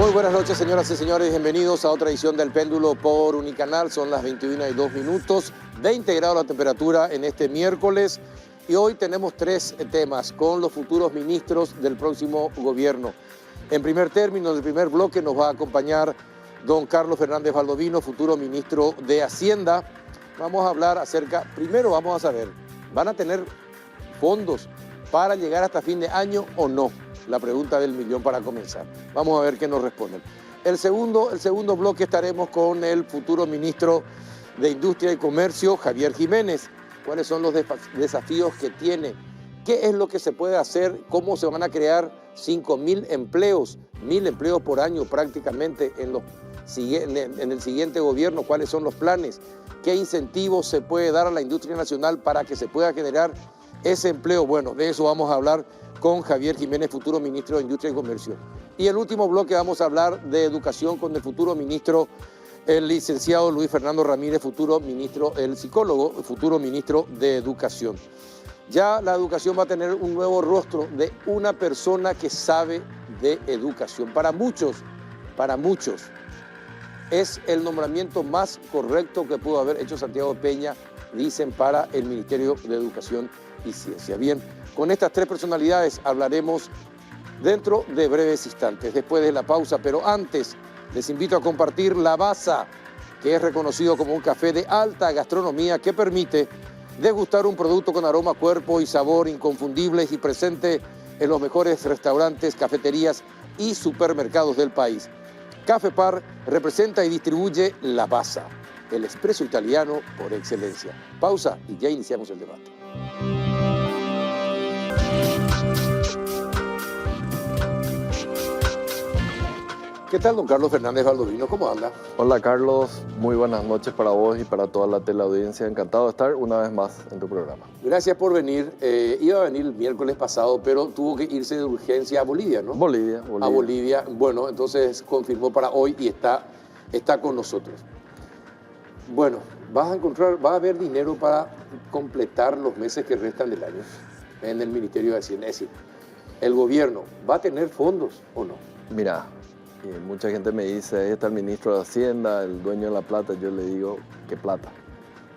Muy buenas noches, señoras y señores. Bienvenidos a otra edición del Péndulo por Unicanal. Son las 21:02, 20 grados la temperatura en este miércoles. Y hoy tenemos tres temas con los futuros ministros del próximo gobierno. En primer término, en el primer bloque nos va a acompañar don Carlos Fernández Valdovinos, futuro ministro de Hacienda. Vamos a hablar acerca, primero vamos a saber, ¿van a tener fondos para llegar hasta fin de año o no? La pregunta del millón para comenzar. Vamos a ver qué nos responden. El segundo bloque estaremos con el futuro ministro de Industria y Comercio, Javier Jiménez. ¿Cuáles son los desafíos que tiene? ¿Qué es lo que se puede hacer? ¿Cómo se van a crear 5.000 empleos, 1.000 empleos por año prácticamente en el siguiente gobierno? ¿Cuáles son los planes? ¿Qué incentivos se puede dar a la industria nacional para que se pueda generar ese empleo? Bueno, de eso vamos a hablar con Javier Jiménez, futuro ministro de Industria y Comercio. Y el último bloque vamos a hablar de educación con el futuro ministro, el licenciado Luis Fernando Ramírez, futuro ministro, el psicólogo, futuro ministro de Educación. Ya la educación va a tener un nuevo rostro de una persona que sabe de educación. Para muchos, es el nombramiento más correcto que pudo haber hecho Santiago Peña, dicen, para el Ministerio de Educación y Ciencia. Bien, con estas tres personalidades hablaremos dentro de breves instantes, después de la pausa, pero antes les invito a compartir Lavazza, que es reconocido como un café de alta gastronomía que permite degustar un producto con aroma, cuerpo y sabor inconfundibles y presente en los mejores restaurantes, cafeterías y supermercados del país. Café Par representa y distribuye Lavazza, el espresso italiano por excelencia. Pausa y ya iniciamos el debate. ¿Qué tal, don Carlos Fernández Valdovinos? ¿Cómo anda? Hola, Carlos. Muy buenas noches para vos y para toda la teleaudiencia. Encantado de estar una vez más en tu programa. Gracias por venir. Iba a venir el miércoles pasado, pero tuvo que irse de urgencia a Bolivia, ¿no? Bolivia. A Bolivia. Bueno, entonces confirmó para hoy y está con nosotros. Bueno, va a haber dinero para completar los meses que restan del año en el Ministerio de Hacienda. Es decir, ¿el gobierno va a tener fondos o no? Mira, mucha gente me dice, ahí está el ministro de Hacienda, el dueño de la plata. Yo le digo, ¿qué plata?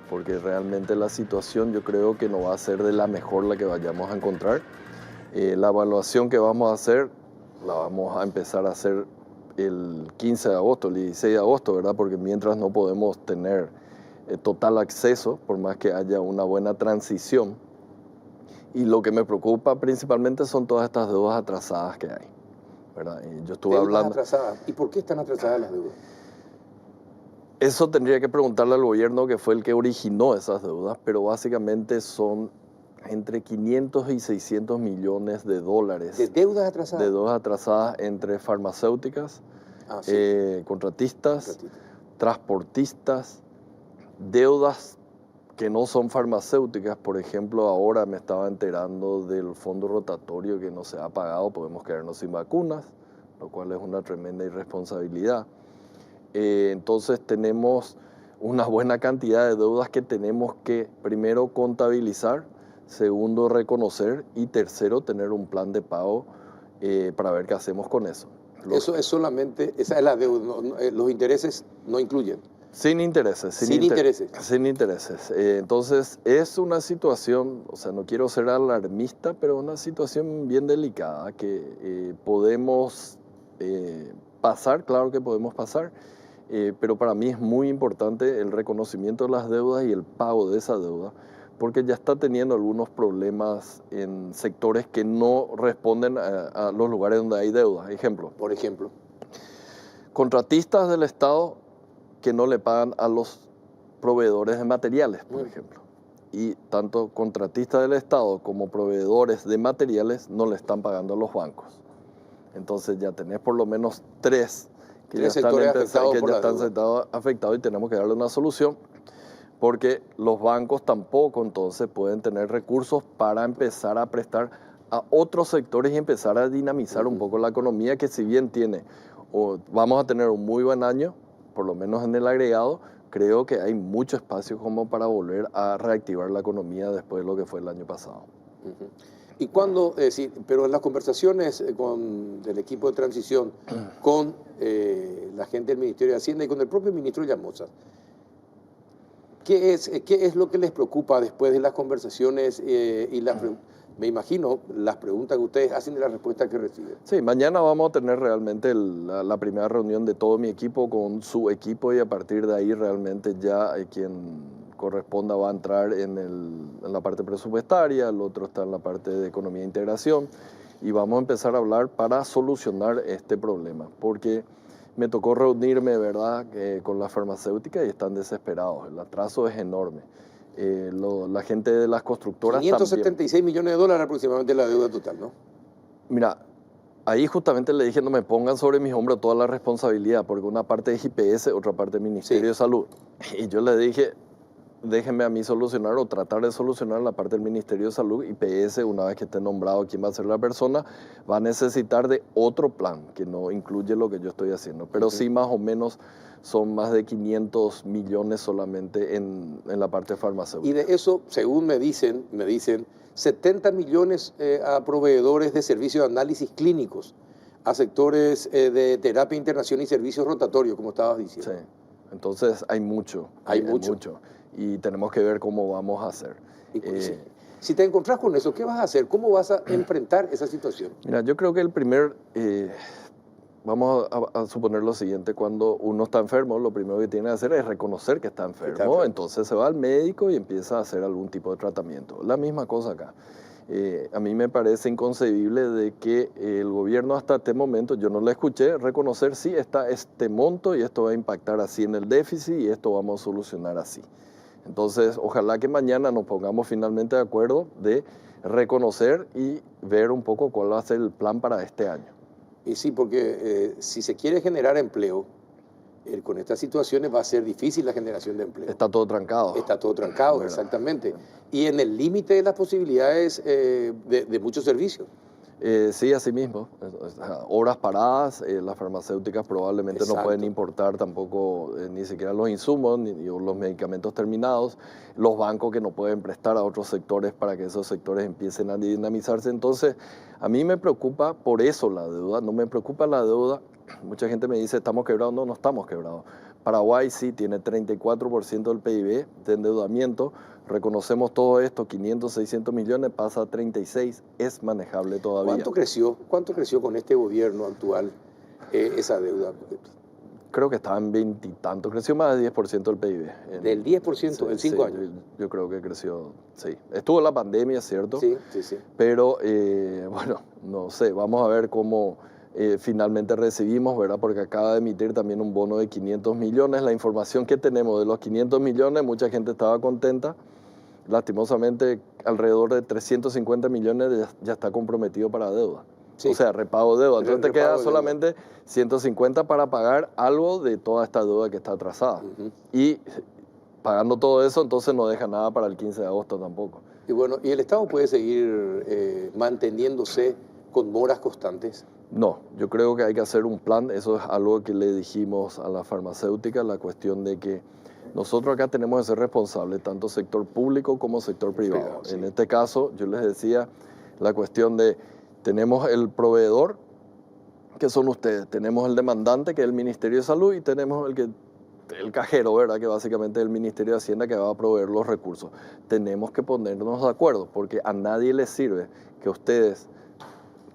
Porque realmente la situación yo creo que no va a ser de la mejor la que vayamos a encontrar. La evaluación que vamos a hacer, la vamos a empezar a hacer el 15 de agosto, el 16 de agosto, ¿verdad? Porque mientras no podemos tener total acceso, por más que haya una buena transición. Y lo que me preocupa principalmente son todas estas deudas atrasadas que hay, ¿verdad? Y yo estuve hablando... Atrasadas. ¿Y por qué están atrasadas las deudas? Eso tendría que preguntarle al gobierno, que fue el que originó esas deudas, pero básicamente son entre 500 y 600 millones de dólares. ¿De deudas atrasadas? De deudas atrasadas entre farmacéuticas, contratistas, transportistas, deudas que no son farmacéuticas. Por ejemplo, ahora me estaba enterando del fondo rotatorio que no se ha pagado, podemos quedarnos sin vacunas, lo cual es una tremenda irresponsabilidad. Entonces tenemos una buena cantidad de deudas que tenemos que, primero, contabilizar, segundo, reconocer y tercero, tener un plan de pago para ver qué hacemos con eso. Eso es solamente, esa es la deuda, los intereses no incluyen. Sin intereses. Sin intereses. Entonces es una situación, o sea, no quiero ser alarmista, pero una situación bien delicada que podemos pasar, claro que podemos pasar. Pero para mí es muy importante el reconocimiento de las deudas y el pago de esa deuda, porque ya está teniendo algunos problemas en sectores que no responden a los lugares donde hay deudas. Por ejemplo, contratistas del Estado que no le pagan a los proveedores de materiales, por ejemplo. Y tanto contratistas del Estado como proveedores de materiales no le están pagando a los bancos. Entonces ya tenés por lo menos tres que ya están afectados y tenemos que darle una solución, porque los bancos tampoco entonces pueden tener recursos para empezar a prestar a otros sectores y empezar a dinamizar un poco la economía, que si bien vamos a tener un muy buen año, por lo menos en el agregado, creo que hay mucho espacio como para volver a reactivar la economía después de lo que fue el año pasado. Ujú. Y cuando, sí, pero en las conversaciones del equipo de transición, con la gente del Ministerio de Hacienda y con el propio ministro Llamosa, qué es lo que les preocupa después de las conversaciones me imagino, las preguntas que ustedes hacen y las respuestas que reciben? Sí, mañana vamos a tener realmente la primera reunión de todo mi equipo con su equipo y a partir de ahí realmente ya quien corresponda va a entrar en la parte presupuestaria, el otro está en la parte de economía e integración y vamos a empezar a hablar para solucionar este problema, porque me tocó reunirme, ¿verdad?, con la farmacéutica y están desesperados, el atraso es enorme. La gente de las constructoras 576 millones de dólares aproximadamente la deuda total, ¿no? Mira, ahí justamente le dije no me pongan sobre mis hombros toda la responsabilidad, porque una parte es IPS, otra parte es Ministerio Sí. de Salud. Y yo le dije, déjenme a mí solucionar o tratar de solucionar la parte del Ministerio de Salud. IPS, una vez que esté nombrado quién va a ser la persona, va a necesitar de otro plan que no incluye lo que yo estoy haciendo. Pero sí más o menos son más de 500 millones solamente en la parte farmacéutica. Y de eso, según me dicen 70 millones a proveedores de servicios de análisis clínicos, a sectores de terapia, internación y servicios rotatorios, como estabas diciendo. Sí, entonces hay mucho. Hay mucho. Y tenemos que ver cómo vamos a hacer. Si te encontrás con eso, ¿qué vas a hacer? ¿Cómo vas a enfrentar esa situación? Mira, yo creo que vamos a suponer lo siguiente, cuando uno está enfermo, lo primero que tiene que hacer es reconocer que está enfermo, entonces se va al médico y empieza a hacer algún tipo de tratamiento. La misma cosa acá. A mí me parece inconcebible de que el gobierno hasta este momento, yo no le escuché reconocer, sí, está este monto y esto va a impactar así en el déficit y esto vamos a solucionar así. Entonces, ojalá que mañana nos pongamos finalmente de acuerdo de reconocer y ver un poco cuál va a ser el plan para este año. Y sí, porque si se quiere generar empleo, con estas situaciones va a ser difícil la generación de empleo. Está todo trancado. Está todo trancado, ¿verdad? Exactamente. Y en el límite de las posibilidades de muchos servicios. Sí, así mismo. Horas paradas, las farmacéuticas probablemente no pueden importar tampoco ni siquiera los insumos ni los medicamentos terminados, los bancos que no pueden prestar a otros sectores para que esos sectores empiecen a dinamizarse. Entonces, a mí me preocupa por eso la deuda, no me preocupa la deuda. Mucha gente me dice, ¿estamos quebrados? No, no estamos quebrados. Paraguay sí tiene 34% del PIB de endeudamiento. Reconocemos todo esto, 500, 600 millones, pasa a 36, es manejable todavía. ¿Cuánto creció con este gobierno actual esa deuda? Creo que estaba en 20 y tanto, creció más del 10% del PIB. ¿Del 10% en 5 años? Yo creo que creció, sí. Estuvo la pandemia, ¿cierto? Sí. Pero, bueno, no sé, vamos a ver cómo finalmente recibimos, ¿verdad? Porque acaba de emitir también un bono de 500 millones. La información que tenemos de los 500 millones, mucha gente estaba contenta. Lastimosamente, alrededor de 350 millones ya está comprometido para deuda. Sí. O sea, repago de deuda. Entonces te queda solamente 150 para pagar algo de toda esta deuda que está atrasada. Y pagando todo eso, entonces no deja nada para el 15 de agosto tampoco. Y bueno, ¿y el Estado puede seguir manteniéndose con moras constantes? No, yo creo que hay que hacer un plan. Eso es algo que le dijimos a la farmacéutica, la cuestión de que nosotros acá tenemos que ser responsables, tanto sector público como sector privado. Sí. En este caso, yo les decía la cuestión de, tenemos el proveedor, que son ustedes, tenemos el demandante, que es el Ministerio de Salud, y tenemos el cajero, ¿verdad?, que básicamente es el Ministerio de Hacienda, que va a proveer los recursos. Tenemos que ponernos de acuerdo, porque a nadie les sirve que ustedes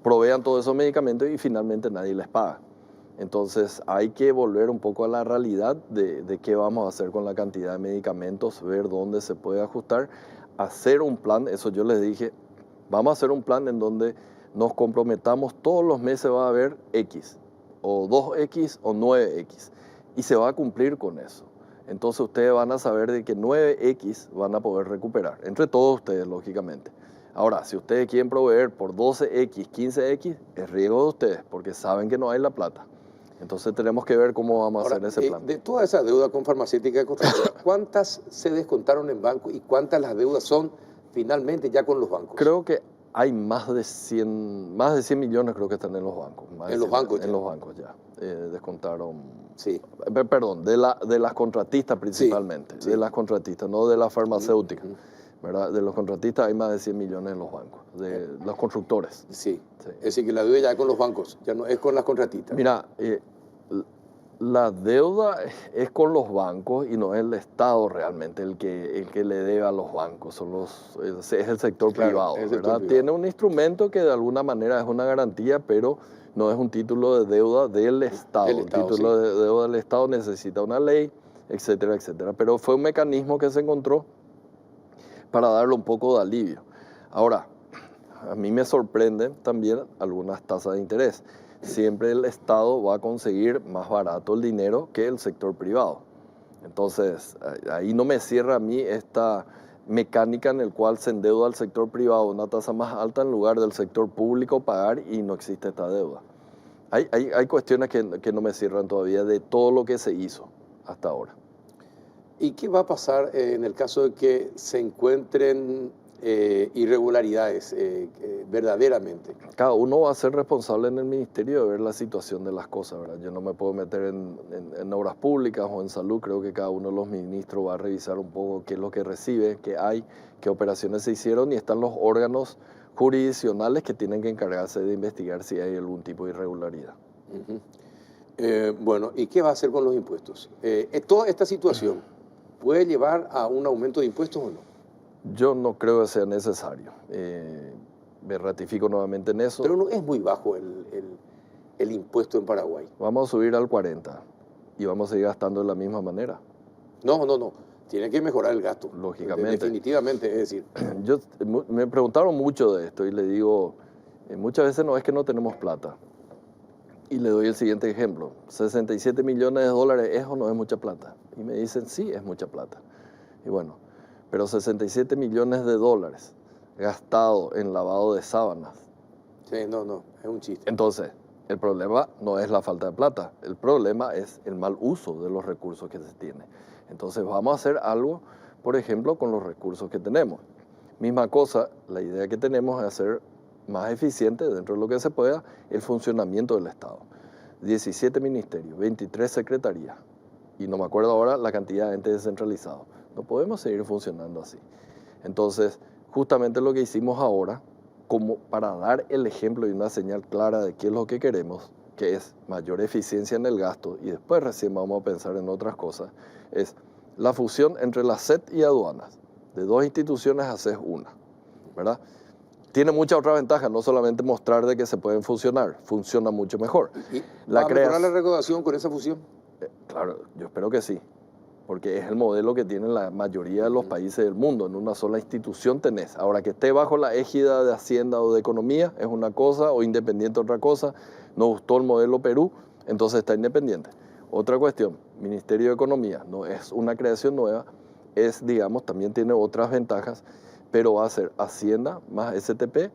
provean todos esos medicamentos y finalmente nadie les paga. Entonces hay que volver un poco a la realidad de qué vamos a hacer con la cantidad de medicamentos, ver dónde se puede ajustar, hacer un plan. Eso yo les dije, vamos a hacer un plan en donde nos comprometamos, todos los meses va a haber X, o 2X o 9X, y se va a cumplir con eso. Entonces ustedes van a saber de que 9X van a poder recuperar, entre todos ustedes, lógicamente. Ahora, si ustedes quieren proveer por 12X, 15X, es riesgo de ustedes, porque saben que no hay la plata. Entonces tenemos que ver cómo vamos a hacer ese plan. De toda esa deuda con farmacéutica, ¿cuántas se descontaron en banco y cuántas las deudas son finalmente ya con los bancos? Creo que hay más de 100 millones creo que están en los bancos. ¿En los bancos? En los bancos ya. Descontaron. Sí. Perdón, de las contratistas principalmente. Sí. De las contratistas, no de las farmacéuticas. ¿verdad? De los contratistas hay más de 100 millones en los bancos, de los constructores. Sí. Sí. Es decir, que la deuda ya es con los bancos, ya no es con las contratistas. Mira, la deuda es con los bancos y no es el Estado realmente el que le debe a los bancos, es el sector privado, el sector ¿verdad? privado. Tiene un instrumento que de alguna manera es una garantía, pero no es un título de deuda del Estado. Del El Estado, título sí. de deuda del Estado necesita una ley, etcétera, etcétera. Pero fue un mecanismo que se encontró para darle un poco de alivio. Ahora, a mí me sorprenden también algunas tasas de interés. Siempre el Estado va a conseguir más barato el dinero que el sector privado. Entonces, ahí no me cierra a mí esta mecánica en el cual se endeuda al sector privado una tasa más alta en lugar del sector público pagar y no existe esta deuda. Hay cuestiones que no me cierran todavía de todo lo que se hizo hasta ahora. ¿Y qué va a pasar en el caso de que se encuentren irregularidades verdaderamente? Cada uno va a ser responsable en el ministerio de ver la situación de las cosas, ¿verdad? Yo no me puedo meter en obras públicas o en salud, creo que cada uno de los ministros va a revisar un poco qué es lo que recibe, qué hay, qué operaciones se hicieron y están los órganos jurisdiccionales que tienen que encargarse de investigar si hay algún tipo de irregularidad. Bueno, ¿y qué va a hacer con los impuestos? ¿Toda esta situación puede llevar a un aumento de impuestos o no? Yo no creo que sea necesario. Me ratifico nuevamente en eso. Pero no es muy bajo el impuesto en Paraguay. Vamos a subir al 40 y vamos a seguir gastando de la misma manera. No. Tiene que mejorar el gasto. Lógicamente. Definitivamente, es decir. Me preguntaron mucho de esto y le digo, muchas veces no es que no tenemos plata. Y le doy el siguiente ejemplo. 67 millones de dólares, ¿es o no es mucha plata? Y me dicen, sí, es mucha plata. Y bueno, pero 67 millones de dólares gastados en lavado de sábanas. Sí, no, es un chiste. Entonces, el problema no es la falta de plata, el problema es el mal uso de los recursos que se tiene. Entonces, vamos a hacer algo, por ejemplo, con los recursos que tenemos. Misma cosa, la idea que tenemos es hacer más eficiente, dentro de lo que se pueda, el funcionamiento del Estado. 17 ministerios, 23 secretarías, y no me acuerdo ahora la cantidad de entes descentralizados. No podemos seguir funcionando así. Entonces, justamente lo que hicimos ahora, como para dar el ejemplo y una señal clara de qué es lo que queremos, que es mayor eficiencia en el gasto, y después recién vamos a pensar en otras cosas, es la fusión entre la SET y aduanas. De dos instituciones haces una, ¿verdad? Tiene muchas otras ventajas, no solamente mostrar de que se pueden fusionar, funciona mucho mejor. ¿Y va a mejorar la recaudación con esa fusión? Claro, yo espero que sí, porque es el modelo que tienen la mayoría de los países del mundo. En una sola institución tenés. Ahora, que esté bajo la égida de Hacienda o de Economía es una cosa, o independiente otra cosa. Nos gustó el modelo Perú, entonces está independiente. Otra cuestión, Ministerio de Economía, no es una creación nueva, es, digamos, también tiene otras ventajas, pero va a ser Hacienda más STP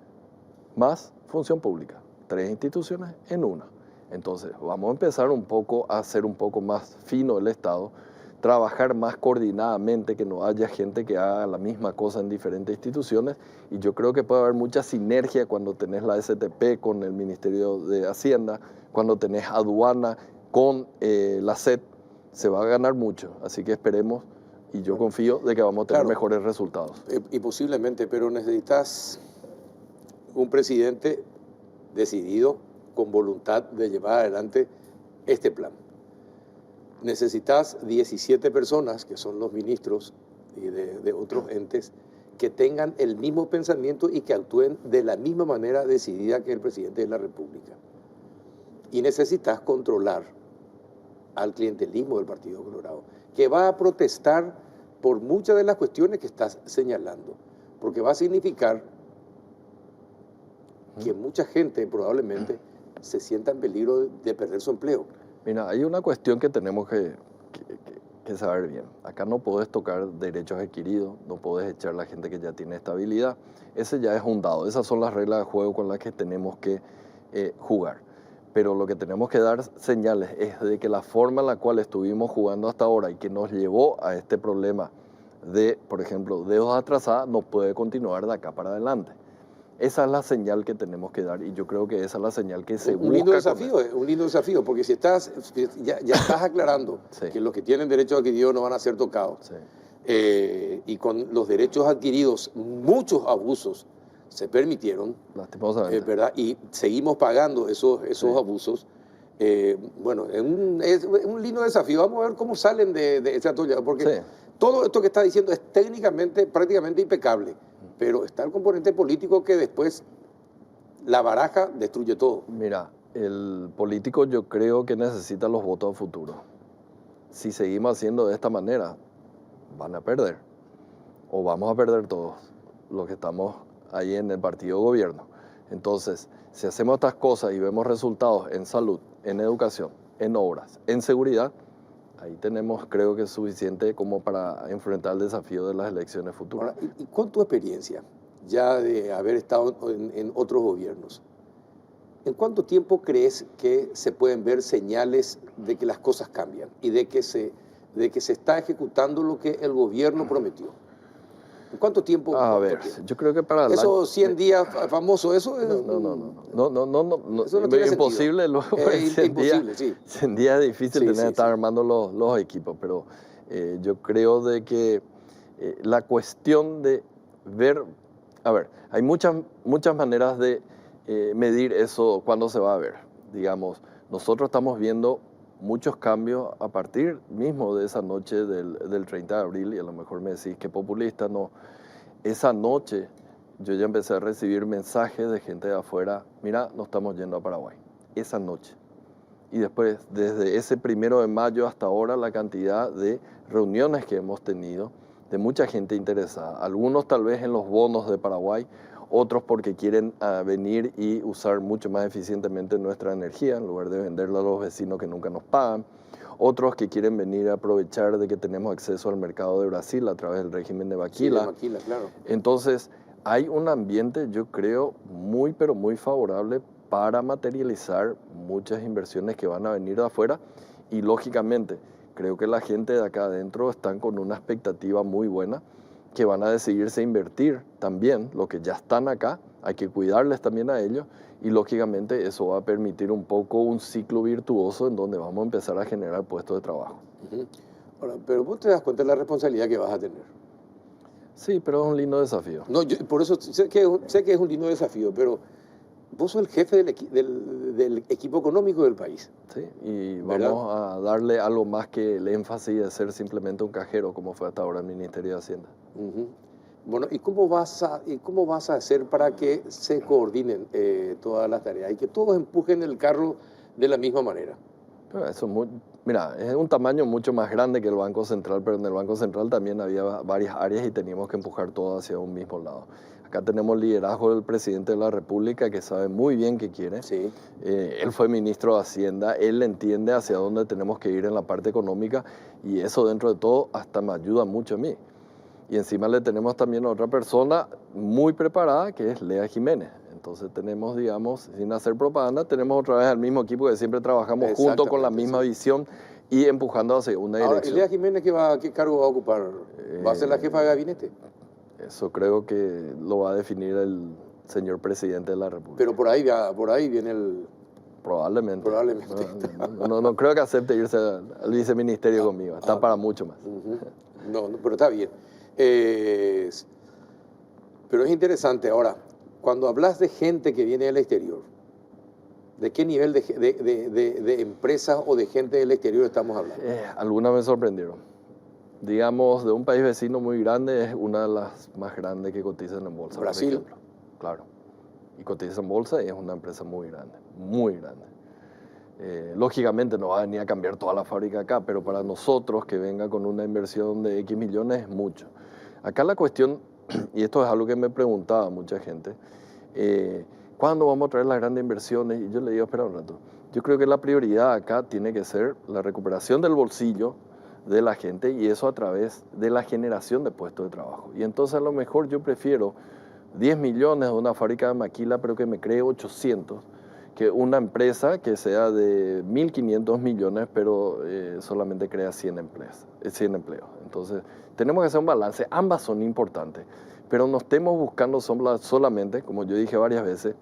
más Función Pública. 3 instituciones en una. Entonces, vamos a empezar un poco a hacer un poco más fino el Estado, trabajar más coordinadamente, que no haya gente que haga la misma cosa en diferentes instituciones, y yo creo que puede haber mucha sinergia cuando tenés la STP con el Ministerio de Hacienda, cuando tenés aduana con la SET, se va a ganar mucho, así que esperemos, y yo confío de que vamos a tener mejores resultados. Y posiblemente, pero necesitas un presidente decidido, con voluntad de llevar adelante este plan. Necesitas 17 personas, que son los ministros y de otros entes, que tengan el mismo pensamiento y que actúen de la misma manera decidida que el presidente de la República. Y necesitas controlar al clientelismo del Partido Colorado, que va a protestar por muchas de las cuestiones que estás señalando, porque va a significar que mucha gente probablemente se sienta en peligro de perder su empleo. Mira, hay una cuestión que tenemos que saber bien. Acá no podés tocar derechos adquiridos, no podés echar a la gente que ya tiene estabilidad. Ese ya es un dado. Esas son las reglas de juego con las que tenemos que jugar. Pero lo que tenemos que dar señales es de que la forma en la cual estuvimos jugando hasta ahora y que nos llevó a este problema de, por ejemplo, deudas atrasadas, no puede continuar de acá para adelante. Esa es la señal que tenemos que dar y yo creo que esa es la señal que se busca. Un lindo desafío, porque si ya estás aclarando que los que tienen derecho adquirido no van a ser tocados, y con los derechos adquiridos, muchos abusos se permitieron, Lastimosamente. ¿verdad? Y seguimos pagando esos abusos. Bueno, es un lindo desafío. Vamos a ver cómo salen de ese atolladero, porque todo esto que está diciendo es técnicamente prácticamente impecable, pero está el componente político que después la baraja destruye todo. Mira, el político yo creo que necesita los votos a futuro. Si seguimos haciendo de esta manera, van a perder, o vamos a perder todos los que estamos ahí en el partido gobierno. Entonces, si hacemos estas cosas y vemos resultados en salud, en educación, en obras, en seguridad, ahí tenemos, creo que suficiente como para enfrentar el desafío de las elecciones futuras. Ahora, y con tu experiencia, ya de haber estado en otros gobiernos, ¿en cuánto tiempo crees que se pueden ver señales de que las cosas cambian y de que se está ejecutando lo que el gobierno prometió? ¿En cuánto tiempo? A ver, yo creo que para esos 100 días famosos, eso es... No, eso no tiene imposible. sentido. Luego, Imposible, sí. 100 días es difícil estar armando los equipos, pero yo creo de que la cuestión de ver... A ver, hay muchas maneras de medir eso, cuándo se va a ver. Digamos, nosotros estamos viendo muchos cambios a partir mismo de esa noche del 30 de abril, y a lo mejor me decís que populista, no. Esa noche yo ya empecé a recibir mensajes de gente de afuera, mira, nos estamos yendo a Paraguay, esa noche. Y después, desde ese 1 de mayo hasta ahora, la cantidad de reuniones que hemos tenido, de mucha gente interesada, algunos tal vez en los bonos de Paraguay, otros porque quieren venir y usar mucho más eficientemente nuestra energía en lugar de venderla a los vecinos que nunca nos pagan. Otros que quieren venir a aprovechar de que tenemos acceso al mercado de Brasil a través del régimen de Maquila. Sí, de Maquila, claro. Entonces, hay un ambiente, yo creo, muy pero muy favorable para materializar muchas inversiones que van a venir de afuera, y lógicamente creo que la gente de acá adentro están con una expectativa muy buena, que van a decidirse invertir también, los que ya están acá, hay que cuidarles también a ellos, y lógicamente eso va a permitir un poco un ciclo virtuoso en donde vamos a empezar a generar puestos de trabajo. Ahora, pero vos te das cuenta de la responsabilidad que vas a tener. Sí, pero es un lindo desafío. No, por eso sé que es un lindo desafío, pero vos sos el jefe del equipo económico del país. Sí, y ¿verdad? vamos a darle algo más que el énfasis de ser simplemente un cajero, como fue hasta ahora el Ministerio de Hacienda. Bueno, ¿y cómo vas a hacer para que se coordinen todas las tareas y que todos empujen el carro de la misma manera? Pero eso mira, es un tamaño mucho más grande que el Banco Central, pero en el Banco Central también había varias áreas y teníamos que empujar todo hacia un mismo lado. Acá tenemos liderazgo del presidente de la República, que sabe muy bien qué quiere. Sí. Él fue ministro de Hacienda, él entiende hacia dónde tenemos que ir en la parte económica, y eso dentro de todo hasta me ayuda mucho a mí. Y encima le tenemos también a otra persona muy preparada, que es Lea Jiménez. Entonces tenemos, digamos, sin hacer propaganda, tenemos otra vez al mismo equipo que siempre trabajamos juntos con la misma visión y empujando hacia una dirección. Ahora, ¿Lea Jiménez qué cargo va a ocupar? ¿Va a ser la jefa de gabinete? Eso creo que lo va a definir el señor presidente de la República. Pero por ahí viene el... Probablemente. No creo que acepte irse al viceministerio conmigo. Está para mucho más. No, pero está bien. Pero es interesante. Ahora, cuando hablas de gente que viene del exterior, ¿de qué nivel de empresas o de gente del exterior estamos hablando? Algunas me sorprendieron. Digamos, de un país vecino muy grande, es una de las más grandes que cotizan en bolsa. Brasil. Por ejemplo. Claro. Y cotiza en bolsa y es una empresa muy grande, muy grande. Lógicamente no va a venir a cambiar toda la fábrica acá, pero para nosotros que venga con una inversión de X millones es mucho. Acá la cuestión, y esto es algo que me preguntaba mucha gente, ¿cuándo vamos a traer las grandes inversiones? Y yo le digo, espera un rato, yo creo que la prioridad acá tiene que ser la recuperación del bolsillo de la gente, y eso a través de la generación de puestos de trabajo. Y entonces a lo mejor yo prefiero 10 millones de una fábrica de maquila, pero que me cree 800, que una empresa que sea de 1.500 millones, pero solamente crea 100 empleos. Entonces, tenemos que hacer un balance. Ambas son importantes, pero no estemos buscando solamente, como yo dije varias veces,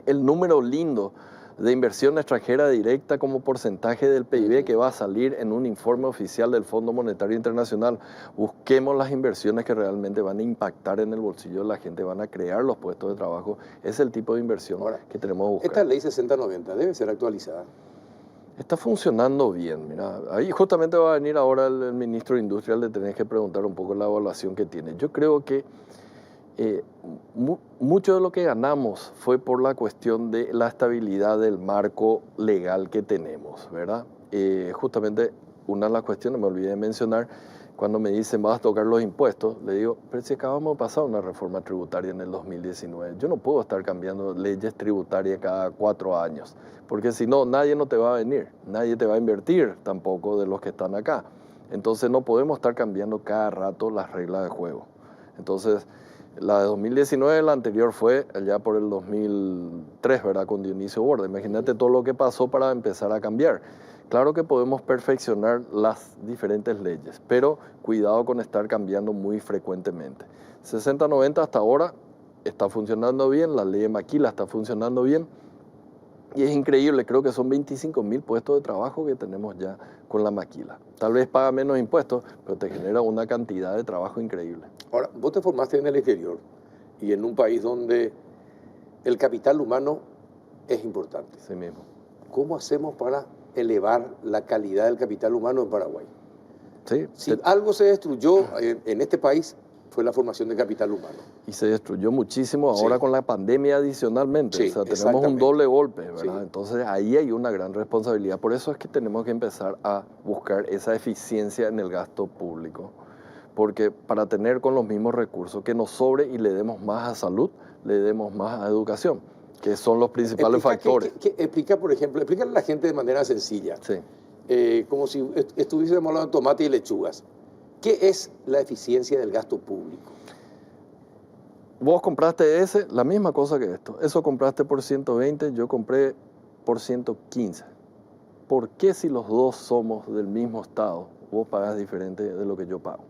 el número lindo de inversión extranjera directa como porcentaje del PIB que va a salir en un informe oficial del Fondo Monetario Internacional. Busquemos las inversiones que realmente van a impactar en el bolsillo de la gente, van a crear los puestos de trabajo. Es el tipo de inversión Ahora, que tenemos que buscar. Esta ley 6090 debe ser actualizada. Está funcionando bien, mira. Ahí justamente va a venir ahora el ministro de Industria, le tenés que preguntar un poco la evaluación que tiene. Yo creo que mucho de lo que ganamos fue por la cuestión de la estabilidad del marco legal que tenemos, ¿verdad? Justamente una de las cuestiones, me olvidé de mencionar, cuando me dicen vas a tocar los impuestos, le digo, pero si acabamos de pasar una reforma tributaria en el 2019, yo no puedo estar cambiando leyes tributarias cada 4 años, porque si no, nadie no te va a venir, nadie te va a invertir tampoco de los que están acá. Entonces no podemos estar cambiando cada rato las reglas de juego. Entonces, la de 2019, la anterior fue allá por el 2003, ¿verdad? Con Dionisio Borda. Imagínate todo lo que pasó para empezar a cambiar. Claro que podemos perfeccionar las diferentes leyes, pero cuidado con estar cambiando muy frecuentemente. 6090 hasta ahora está funcionando bien, la ley de Maquila está funcionando bien. Y es increíble, creo que son 25.000 puestos de trabajo que tenemos ya con la Maquila. Tal vez paga menos impuestos, pero te genera una cantidad de trabajo increíble. Ahora, vos te formaste en el exterior y en un país donde el capital humano es importante. Sí mismo. ¿Cómo hacemos para elevar la calidad del capital humano en Paraguay? Sí, Si algo se destruyó en este país, fue la formación de capital humano. Y se destruyó muchísimo ahora Sí. con la pandemia adicionalmente. Sí, O sea, tenemos un exactamente. doble golpe, ¿verdad? Sí. Entonces ahí hay una gran responsabilidad. Por eso es que tenemos que empezar a buscar esa eficiencia en el gasto público. Porque para tener con los mismos recursos que nos sobre y le demos más a salud, le demos más a educación, que son los principales factores. Explica, por ejemplo, explícale a la gente de manera sencilla. Sí. Como si estuviésemos hablando de tomate y lechugas. ¿Qué es la eficiencia del gasto público? Vos compraste la misma cosa que esto. Eso compraste por 120, yo compré por 115. ¿Por qué si los dos somos del mismo estado, vos pagás diferente de lo que yo pago?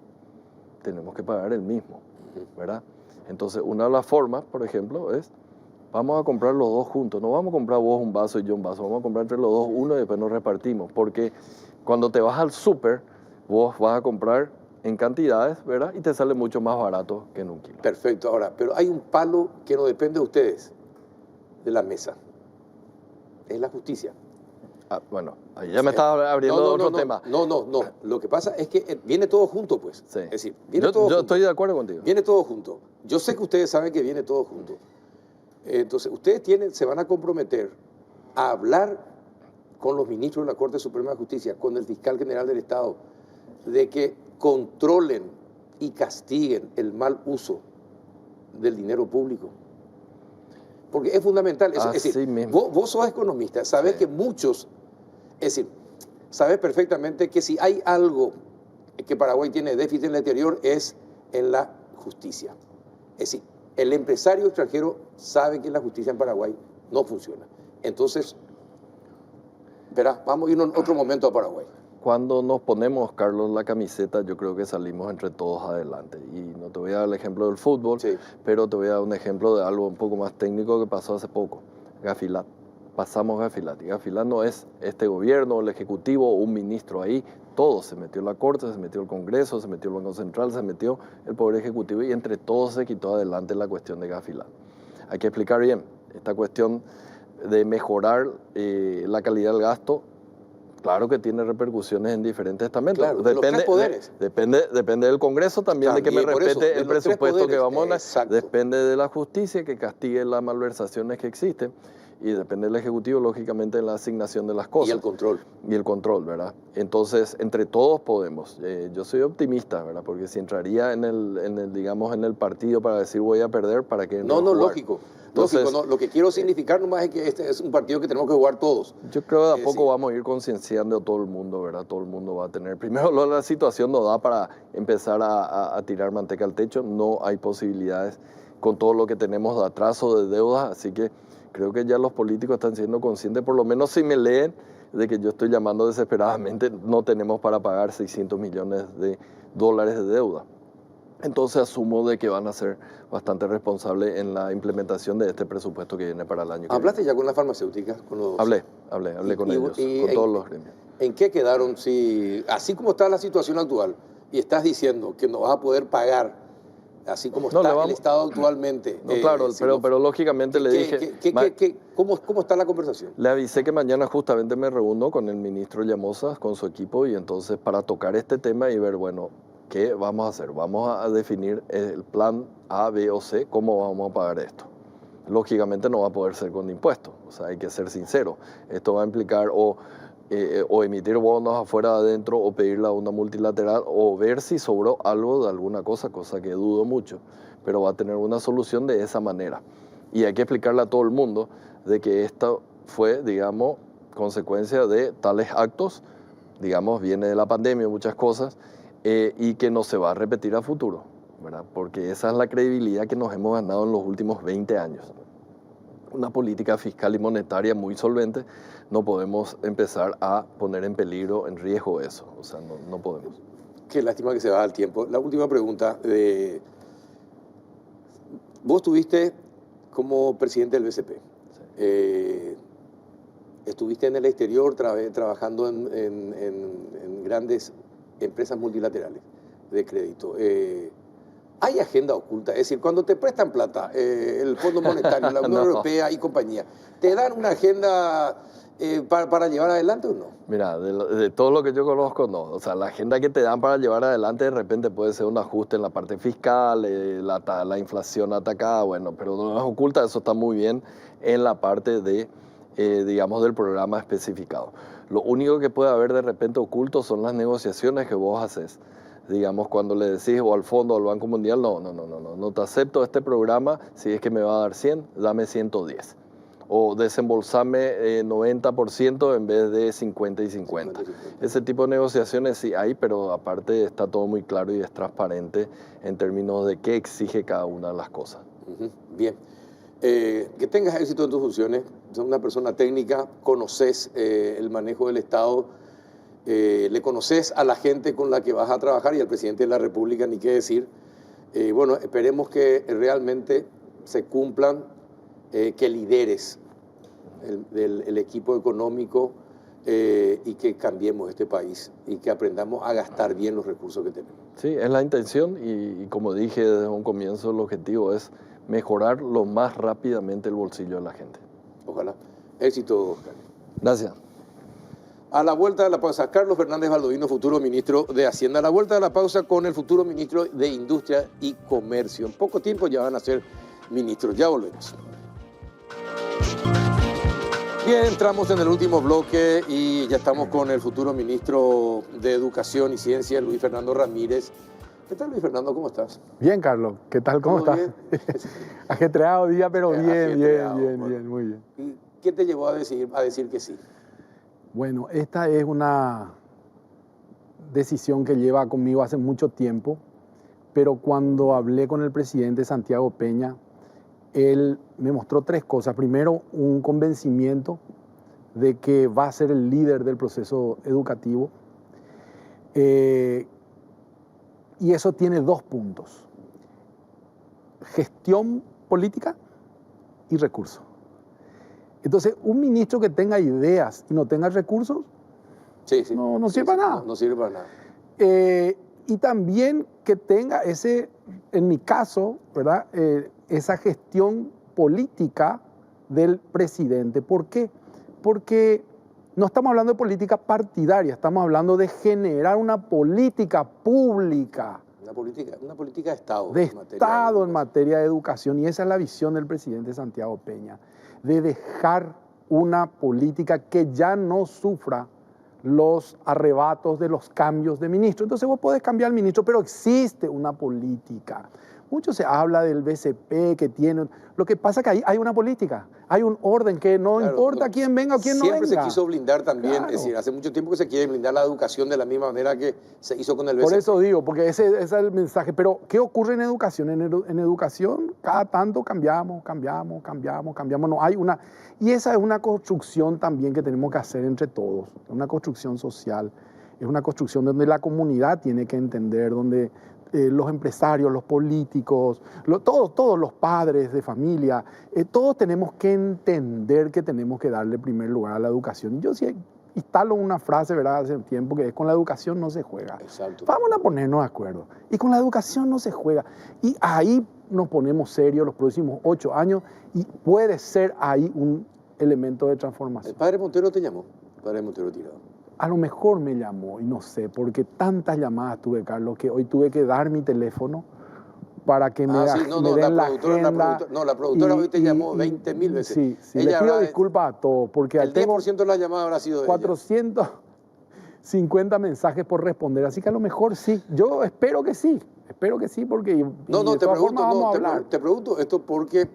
Tenemos que pagar el mismo, ¿verdad? Entonces, una de las formas, por ejemplo, es vamos a comprar los dos juntos. No vamos a comprar vos un vaso y yo un vaso. Vamos a comprar entre los dos uno y después nos repartimos. Porque cuando te vas al súper, vos vas a comprar en cantidades, ¿verdad? Y te sale mucho más barato que en un kilo. Perfecto. Ahora, pero hay un palo que no depende de ustedes, de la mesa. Es la justicia. Ah, bueno, ahí ya me estás abriendo otro tema. No. Lo que pasa es que viene todo junto, pues. Sí. Es decir, viene yo todo junto. estoy de acuerdo contigo. Viene todo junto. Yo sé que ustedes saben que viene todo junto. Entonces, ustedes se van a comprometer a hablar con los ministros de la Corte Suprema de Justicia, con el fiscal general del Estado, de que controlen y castiguen el mal uso del dinero público. Porque es fundamental. Es decir, vos sos economista, sabés que muchos, es decir, sabés perfectamente que si hay algo que Paraguay tiene déficit en el exterior es en la justicia. Es decir, el empresario extranjero sabe que la justicia en Paraguay no funciona. Entonces, verá, vamos a ir en otro momento a Paraguay. Cuando nos ponemos, Carlos, la camiseta, yo creo que salimos entre todos adelante. Y no te voy a dar el ejemplo del fútbol, pero te voy a dar un ejemplo de algo un poco más técnico que pasó hace poco. Gafilat. Pasamos Gafilat. Y Gafilat no es este gobierno, el Ejecutivo o un ministro ahí. Todo. Se metió la Corte, se metió el Congreso, se metió el Banco Central, se metió el Poder Ejecutivo y entre todos se quitó adelante la cuestión de Gafilat. Hay que explicar bien esta cuestión de mejorar la calidad del gasto. Claro que tiene repercusiones en diferentes estamentos. Claro, depende del Congreso también de que me respete el presupuesto que vamos a dar. Depende de la justicia que castigue las malversaciones que existen. Y depende del Ejecutivo, lógicamente, en la asignación de las cosas. Y el control. Y el control, ¿verdad? Entonces, entre todos podemos. Yo soy optimista, ¿verdad? Porque si entraría en el partido para decir voy a perder, ¿para qué? No, lógico. Entonces, lógico, no. Lo que quiero significar nomás es que este es un partido que tenemos que jugar todos. Yo creo que de a poco vamos a ir concienciando a todo el mundo, ¿verdad? Todo el mundo va a tener. Primero, la situación no da para empezar a tirar manteca al techo. No hay posibilidades con todo lo que tenemos de atraso, de deuda. Así que creo que ya los políticos están siendo conscientes, por lo menos si me leen, de que yo estoy llamando desesperadamente. No tenemos para pagar 600 millones de dólares de deuda. Entonces asumo de que van a ser bastante responsables en la implementación de este presupuesto que viene para el año que viene. ¿Hablaste ya con las farmacéuticas? Hablé con ellos, con todos los gremios. ¿En qué quedaron? Si, así como está la situación actual y estás diciendo que no vas a poder pagar, así como está el Estado actualmente. No, claro, pero lógicamente le dije... ¿Cómo está la conversación? Le avisé que mañana justamente me reúno con el ministro Llamosa, con su equipo, y entonces para tocar este tema y ver, bueno, ¿qué vamos a hacer? Vamos a definir el plan A, B o C, cómo vamos a pagar esto. Lógicamente no va a poder ser con impuestos, o sea, hay que ser sincero. Esto va a implicar o emitir bonos afuera adentro o pedirle a una multilateral o ver si sobró algo de alguna cosa que dudo mucho, pero va a tener una solución de esa manera. Y hay que explicarle a todo el mundo de que esto fue, digamos, consecuencia de tales actos, digamos, viene de la pandemia, muchas cosas, y que no se va a repetir a futuro, ¿verdad? Porque esa es la credibilidad que nos hemos ganado en los últimos 20 años. Una política fiscal y monetaria muy solvente, no podemos empezar a poner en peligro, en riesgo eso. O sea, no podemos. Qué lástima que se va el tiempo. La última pregunta. Vos estuviste como presidente del BCP. Sí. Estuviste en el exterior trabajando en grandes empresas multilaterales de crédito. ¿Hay agenda oculta? Es decir, cuando te prestan plata, el Fondo Monetario, la Unión Europea y compañía, ¿te dan una agenda para llevar adelante o no? Mira, de todo lo que yo conozco, no. O sea, la agenda que te dan para llevar adelante de repente puede ser un ajuste en la parte fiscal, la inflación atacada, bueno, pero no es oculta, eso está muy bien en la parte de, digamos, del programa especificado. Lo único que puede haber de repente oculto son las negociaciones que vos haces. Digamos, cuando le decís o al fondo o al Banco Mundial, no te acepto este programa, si es que me va a dar 100, dame 110. O desembolsame 90% en vez de 50 y 50. Ese tipo de negociaciones sí hay, pero aparte está todo muy claro y es transparente en términos de qué exige cada una de las cosas. Bien. Que tengas éxito en tus funciones, sos una persona técnica, conoces el manejo del Estado, le conoces a la gente con la que vas a trabajar y al presidente de la República, ni qué decir. Bueno, esperemos que realmente se cumplan, que lideres el equipo económico y que cambiemos este país y que aprendamos a gastar bien los recursos que tenemos. Sí, es la intención y como dije desde un comienzo, el objetivo es mejorar lo más rápidamente el bolsillo de la gente. Ojalá. Éxito, Oscar. Gracias. A la vuelta de la pausa, Carlos Fernández Baldovino, futuro ministro de Hacienda. A la vuelta de la pausa con el futuro ministro de Industria y Comercio. En poco tiempo ya van a ser ministros. Ya volvemos. Bien, entramos en el último bloque y ya estamos con el futuro ministro de Educación y Ciencia, Luis Fernando Ramírez. ¿Qué tal, Luis Fernando? ¿Cómo estás? Bien, Carlos. ¿Qué tal? ¿Cómo estás? Ajetreado día, pero bien, muy bien. ¿Y qué te llevó a decir que sí? Bueno, esta es una decisión que lleva conmigo hace mucho tiempo, pero cuando hablé con el presidente Santiago Peña, él me mostró tres cosas. Primero, un convencimiento de que va a ser el líder del proceso educativo. Y eso tiene dos puntos: gestión política y recursos. Entonces, un ministro que tenga ideas y no tenga recursos, no sirve para nada. No sirve para nada. Y también que tenga en mi caso, ¿verdad? Esa gestión política del presidente. ¿Por qué? Porque no estamos hablando de política partidaria, estamos hablando de generar una política pública. Una política de Estado. De Estado en materia de educación. Y esa es la visión del presidente Santiago Peña, de dejar una política que ya no sufra los arrebatos de los cambios de ministro. Entonces vos podés cambiar al ministro, pero existe una política. Mucho se habla del BCP que tiene... Lo que pasa es que ahí hay una política, hay un orden que no importa quién venga o quién no venga. Siempre se quiso blindar también, claro. Es decir, hace mucho tiempo que se quiere blindar la educación de la misma manera que se hizo con el BCP. Por eso digo, porque ese es el mensaje. Pero, ¿qué ocurre en educación? En educación, cada tanto cambiamos. No hay una... Y esa es una construcción también que tenemos que hacer entre todos, una construcción social. Es una construcción donde la comunidad tiene que entender, donde los empresarios, los políticos, todos los padres de familia, todos tenemos que entender que tenemos que darle primer lugar a la educación. Y yo sí instalo una frase, ¿verdad?, hace un tiempo, que es: con la educación no se juega. Exacto. Vamos a ponernos de acuerdo. Y con la educación no se juega. Y ahí nos ponemos serios los próximos 8 años y puede ser ahí un elemento de transformación. ¿El padre Montero te llamó? El padre Montero Tirado. A lo mejor me llamó, y no sé, porque tantas llamadas tuve, Carlos, que hoy tuve que dar mi teléfono para que me den la agenda. La productora hoy te llamó 20.000 veces. Sí, les pido disculpas a todos, porque el 10% de las llamadas habrá sido de 450 mensajes por responder, así que a lo mejor sí. Yo espero que sí, porque te pregunto esto porque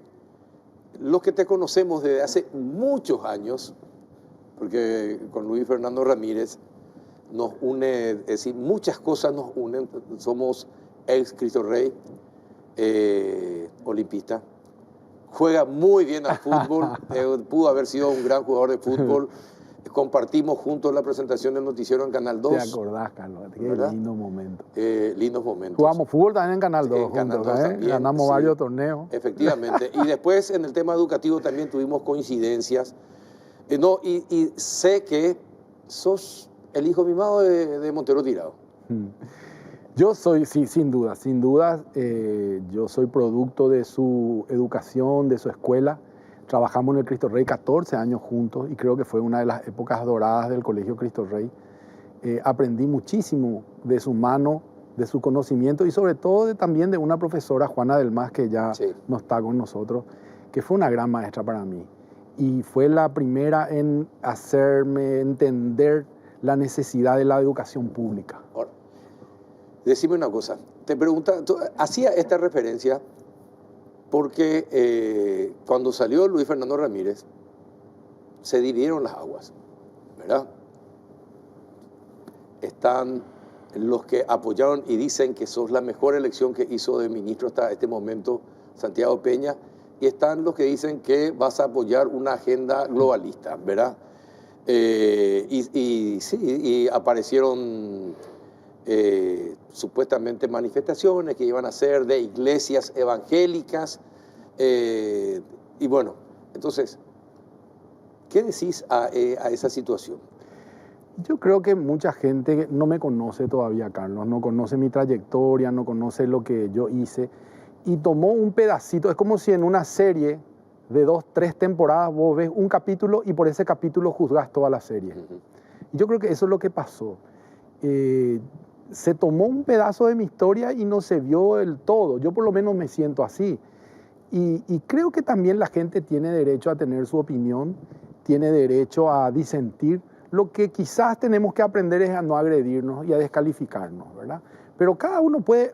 los que te conocemos desde hace muchos años, porque con Luis Fernando Ramírez nos une, es decir, muchas cosas nos unen. Somos ex Cristo Rey, olimpista, juega muy bien al fútbol, pudo haber sido un gran jugador de fútbol. Compartimos juntos la presentación del noticiero en Canal 2. ¿Te acordás, Carlos? Qué lindo momento. Lindos momentos. Jugamos fútbol también en Canal 2 en Canal juntos, 2 también, ganamos varios torneos. Efectivamente. Y después en el tema educativo también tuvimos coincidencias. Y sé que sos el hijo mimado de Montero Tirado. Yo soy, sí, sin duda, yo soy producto de su educación, de su escuela. Trabajamos en el Cristo Rey 14 años juntos y creo que fue una de las épocas doradas del Colegio Cristo Rey. Aprendí muchísimo de su mano, de su conocimiento y sobre todo también de una profesora, Juana del Mas, que ya no está con nosotros, que fue una gran maestra para mí. Y fue la primera en hacerme entender la necesidad de la educación pública. Ahora, decime una cosa, te preguntaba, hacía esta referencia porque cuando salió Luis Fernando Ramírez, se dividieron las aguas, ¿verdad? Están los que apoyaron y dicen que sos la mejor elección que hizo de ministro hasta este momento Santiago Peña, y están los que dicen que vas a apoyar una agenda globalista, ¿verdad? Y aparecieron supuestamente manifestaciones que iban a ser de iglesias evangélicas. Y bueno, entonces, ¿qué decís a esa situación? Yo creo que mucha gente no me conoce todavía, Carlos, no conoce mi trayectoria, no conoce lo que yo hice, y tomó un pedacito. Es como si en una serie de 2, 3 temporadas vos ves un capítulo y por ese capítulo juzgás toda la serie. Y yo creo que eso es lo que pasó. Se tomó un pedazo de mi historia y no se vio el todo. Yo por lo menos me siento así. Y creo que también la gente tiene derecho a tener su opinión, tiene derecho a disentir. Lo que quizás tenemos que aprender es a no agredirnos y a descalificarnos, ¿verdad? Pero cada uno puede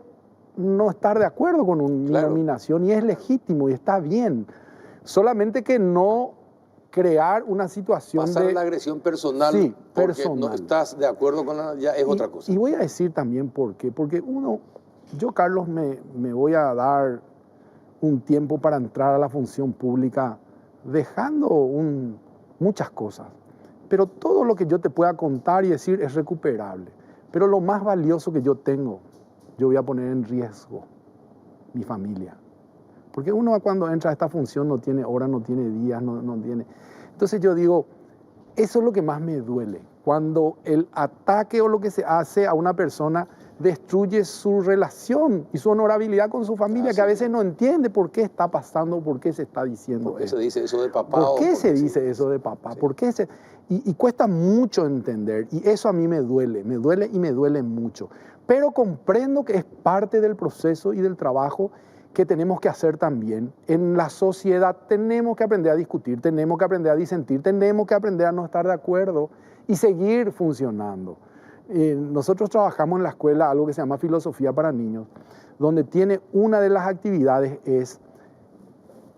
no estar de acuerdo con una nominación y es legítimo y está bien. Solamente que no crear una situación pasar la agresión personal, sí, porque personal. No estás de acuerdo con ya es otra cosa. Y voy a decir también por qué. Porque yo, Carlos, me voy a dar un tiempo para entrar a la función pública dejando muchas cosas. Pero todo lo que yo te pueda contar y decir es recuperable. Pero lo más valioso que yo tengo, yo voy a poner en riesgo mi familia. Porque uno cuando entra a esta función no tiene horas, no tiene días, no tiene... Entonces yo digo, eso es lo que más me duele. Cuando el ataque o lo que se hace a una persona destruye su relación y su honorabilidad con su familia, que a veces no entiende por qué está pasando, por qué se está diciendo ¿Por qué se dice eso de papá? ¿Por qué se dice eso de papá? Sí. ¿Por qué y cuesta mucho entender, y eso a mí me duele y me duele mucho. Pero comprendo que es parte del proceso y del trabajo que tenemos que hacer también. En la sociedad tenemos que aprender a discutir, tenemos que aprender a disentir, tenemos que aprender a no estar de acuerdo y seguir funcionando. Nosotros trabajamos en la escuela algo que se llama Filosofía para Niños, donde tiene una de las actividades es,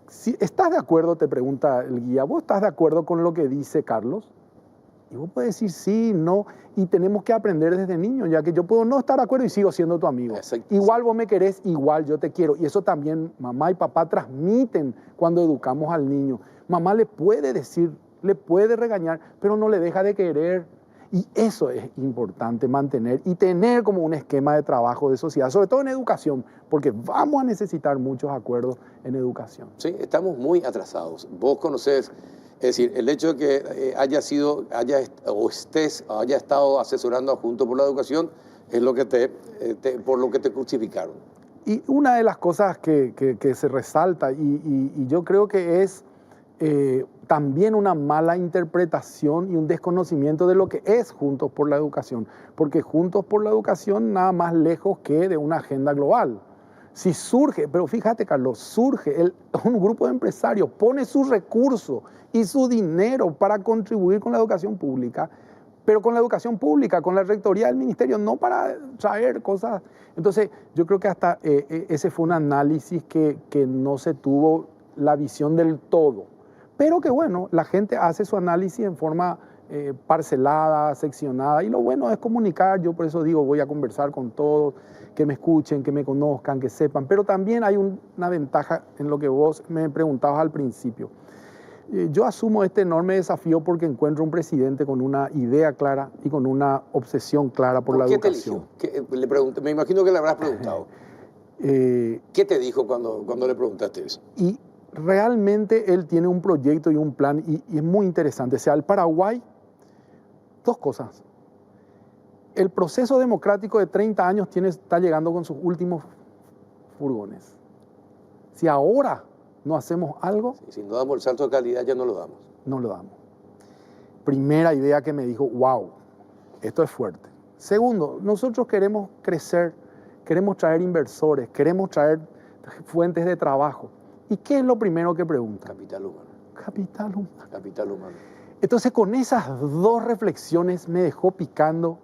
si estás de acuerdo, te pregunta el guía, ¿vos estás de acuerdo con lo que dice Carlos? Y vos puedes decir sí, no, y tenemos que aprender desde niños, ya que yo puedo no estar de acuerdo y sigo siendo tu amigo. Exacto. Igual vos me querés, igual yo te quiero. Y eso también mamá y papá transmiten cuando educamos al niño. Mamá le puede decir, le puede regañar, pero no le deja de querer. Y eso es importante mantener y tener como un esquema de trabajo de sociedad, sobre todo en educación, porque vamos a necesitar muchos acuerdos en educación. Sí, estamos muy atrasados. Vos conocés, es decir, el hecho de que haya estado asesorando a Juntos por la Educación es lo que por lo que te crucificaron. Y una de las cosas que se resalta, y yo creo que es también una mala interpretación y un desconocimiento de lo que es Juntos por la Educación, porque Juntos por la Educación nada más lejos que de una agenda global. Si surge, pero fíjate Carlos, surge un grupo de empresarios, pone sus recursos y su dinero para contribuir con la educación pública, pero con la educación pública, con la rectoría del ministerio, no para traer cosas. Entonces, yo creo que hasta ese fue un análisis que no se tuvo la visión del todo. Pero que bueno, la gente hace su análisis en forma parcelada, seccionada, y lo bueno es comunicar. Yo por eso digo, voy a conversar con todos, que me escuchen, que me conozcan, que sepan. Pero también hay una ventaja en lo que vos me preguntabas al principio. Yo asumo este enorme desafío porque encuentro un presidente con una idea clara y con una obsesión clara por la educación. ¿Qué te eligió? Me imagino que le habrás preguntado. ¿Qué te dijo cuando le preguntaste eso? Y realmente él tiene un proyecto y un plan y es muy interesante. O sea, el Paraguay, dos cosas. El proceso democrático de 30 años está llegando con sus últimos furgones. Si ahora no hacemos algo... Si no damos el salto de calidad, ya no lo damos. No lo damos. Primera idea que me dijo, wow, esto es fuerte. Segundo, nosotros queremos crecer, queremos traer inversores, queremos traer fuentes de trabajo. ¿Y qué es lo primero que pregunta? Capital humano. Capital humano. Capital humano. Entonces, con esas dos reflexiones me dejó picando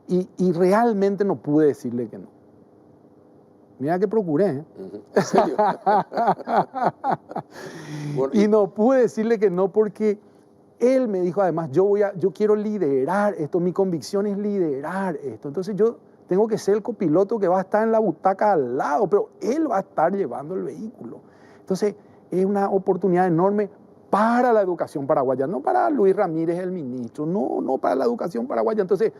y realmente no pude decirle que no. Mira que procuré, ¿eh? ¿En serio? Bueno, y no pude decirle que no porque él me dijo, además, yo quiero liderar esto, mi convicción es liderar esto. Entonces yo tengo que ser el copiloto que va a estar en la butaca al lado, pero él va a estar llevando el vehículo. Entonces es una oportunidad enorme para la educación paraguaya, no para Luis Ramírez, el ministro, no para la educación paraguaya. Entonces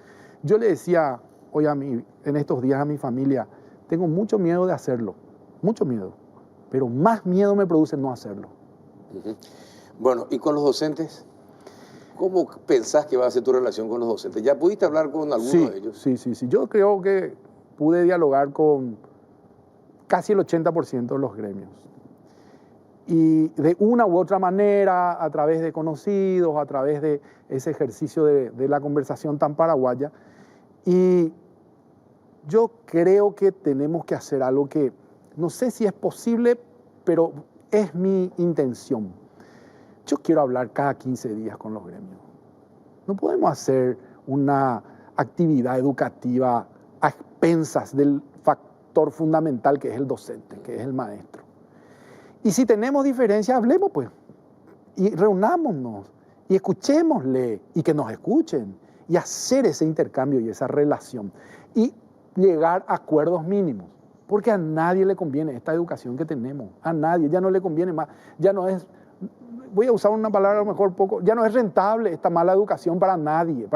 yo le decía hoy en estos días a mi familia, tengo mucho miedo de hacerlo, mucho miedo, pero más miedo me produce no hacerlo. Bueno, ¿y con los docentes? ¿Cómo pensás que va a ser tu relación con los docentes? ¿Ya pudiste hablar con alguno de ellos? Sí. Yo creo que pude dialogar con casi el 80% de los gremios. Y de una u otra manera, a través de conocidos, a través de ese ejercicio de la conversación tan paraguaya. Y yo creo que tenemos que hacer algo que no sé si es posible, pero es mi intención. Yo quiero hablar cada 15 días con los gremios. No podemos hacer una actividad educativa a expensas del factor fundamental que es el docente, que es el maestro. Y si tenemos diferencias, hablemos pues. Y reunámonos y escuchémosle y que nos escuchen y hacer ese intercambio y esa relación. Y llegar a acuerdos mínimos, porque a nadie le conviene esta educación que tenemos, a nadie, ya no le conviene más, ya no es, voy a usar una palabra a lo mejor poco, ya no es rentable esta mala educación para nadie,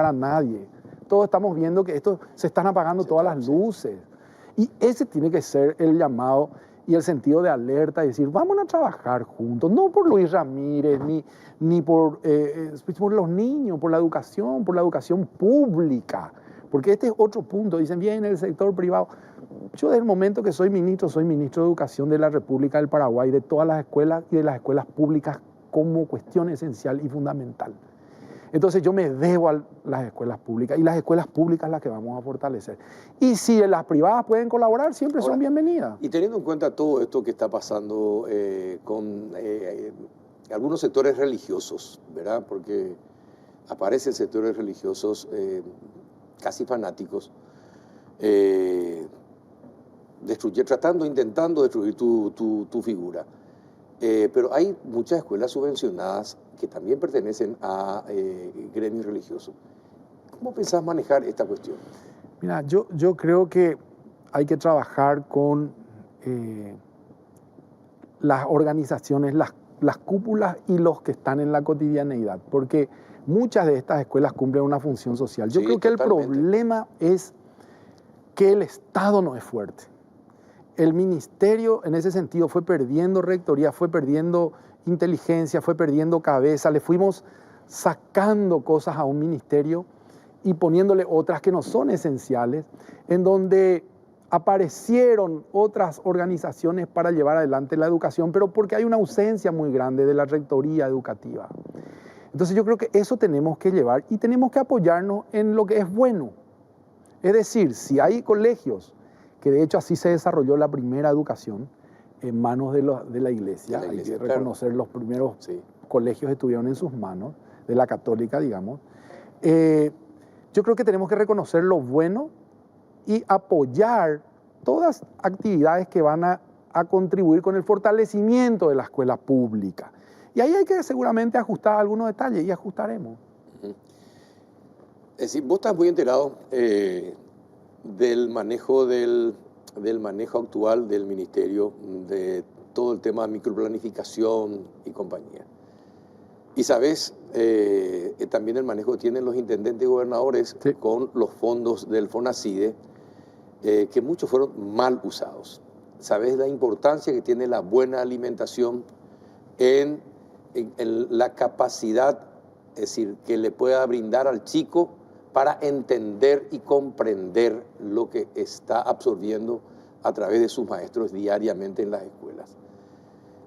Todos estamos viendo que esto se están apagando todas las luces y ese tiene que ser el llamado y el sentido de alerta, y decir, vamos a trabajar juntos, no por Luis Ramírez, ni por los niños, por la educación pública. Porque este es otro punto, dicen bien en el sector privado. Yo desde el momento que soy ministro de Educación de la República del Paraguay, de todas las escuelas y de las escuelas públicas como cuestión esencial y fundamental. Entonces yo me debo a las escuelas públicas y las escuelas públicas las que vamos a fortalecer. Y si las privadas pueden colaborar, siempre son bienvenidas. Y teniendo en cuenta todo esto que está pasando con algunos sectores religiosos, ¿verdad? Porque aparecen sectores religiosos casi fanáticos, intentando destruir tu figura. Pero hay muchas escuelas subvencionadas que también pertenecen a gremios religiosos. ¿Cómo pensás manejar esta cuestión? Mira, yo creo que hay que trabajar con las organizaciones, las cúpulas y los que están en la cotidianeidad, porque muchas de estas escuelas cumplen una función social. Yo Sí, creo que totalmente. el problema es que el Estado no es fuerte. El ministerio en ese sentido fue perdiendo rectoría, fue perdiendo inteligencia, fue perdiendo cabeza, le fuimos sacando cosas a un ministerio y poniéndole otras que no son esenciales, en donde aparecieron otras organizaciones para llevar adelante la educación, pero porque hay una ausencia muy grande de la rectoría educativa. Entonces yo creo que eso tenemos que llevar y tenemos que apoyarnos en lo que es bueno. Es decir, si hay colegios, que de hecho así se desarrolló la primera educación en manos de la iglesia, hay que reconocer, claro, los primeros colegios estuvieron en sus manos, de la católica, digamos. Yo creo que tenemos que reconocer lo bueno y apoyar todas actividades que van a contribuir con el fortalecimiento de la escuela pública. Y ahí hay que seguramente ajustar algunos detalles y ajustaremos. Es decir, vos estás muy enterado del manejo actual del ministerio, de todo el tema de microplanificación y compañía. Y sabes también el manejo que tienen los intendentes y gobernadores con los fondos del FONACIDE, que muchos fueron mal usados. Sabes la importancia que tiene la buena alimentación en la capacidad, es decir, que le pueda brindar al chico para entender y comprender lo que está absorbiendo a través de sus maestros diariamente en las escuelas.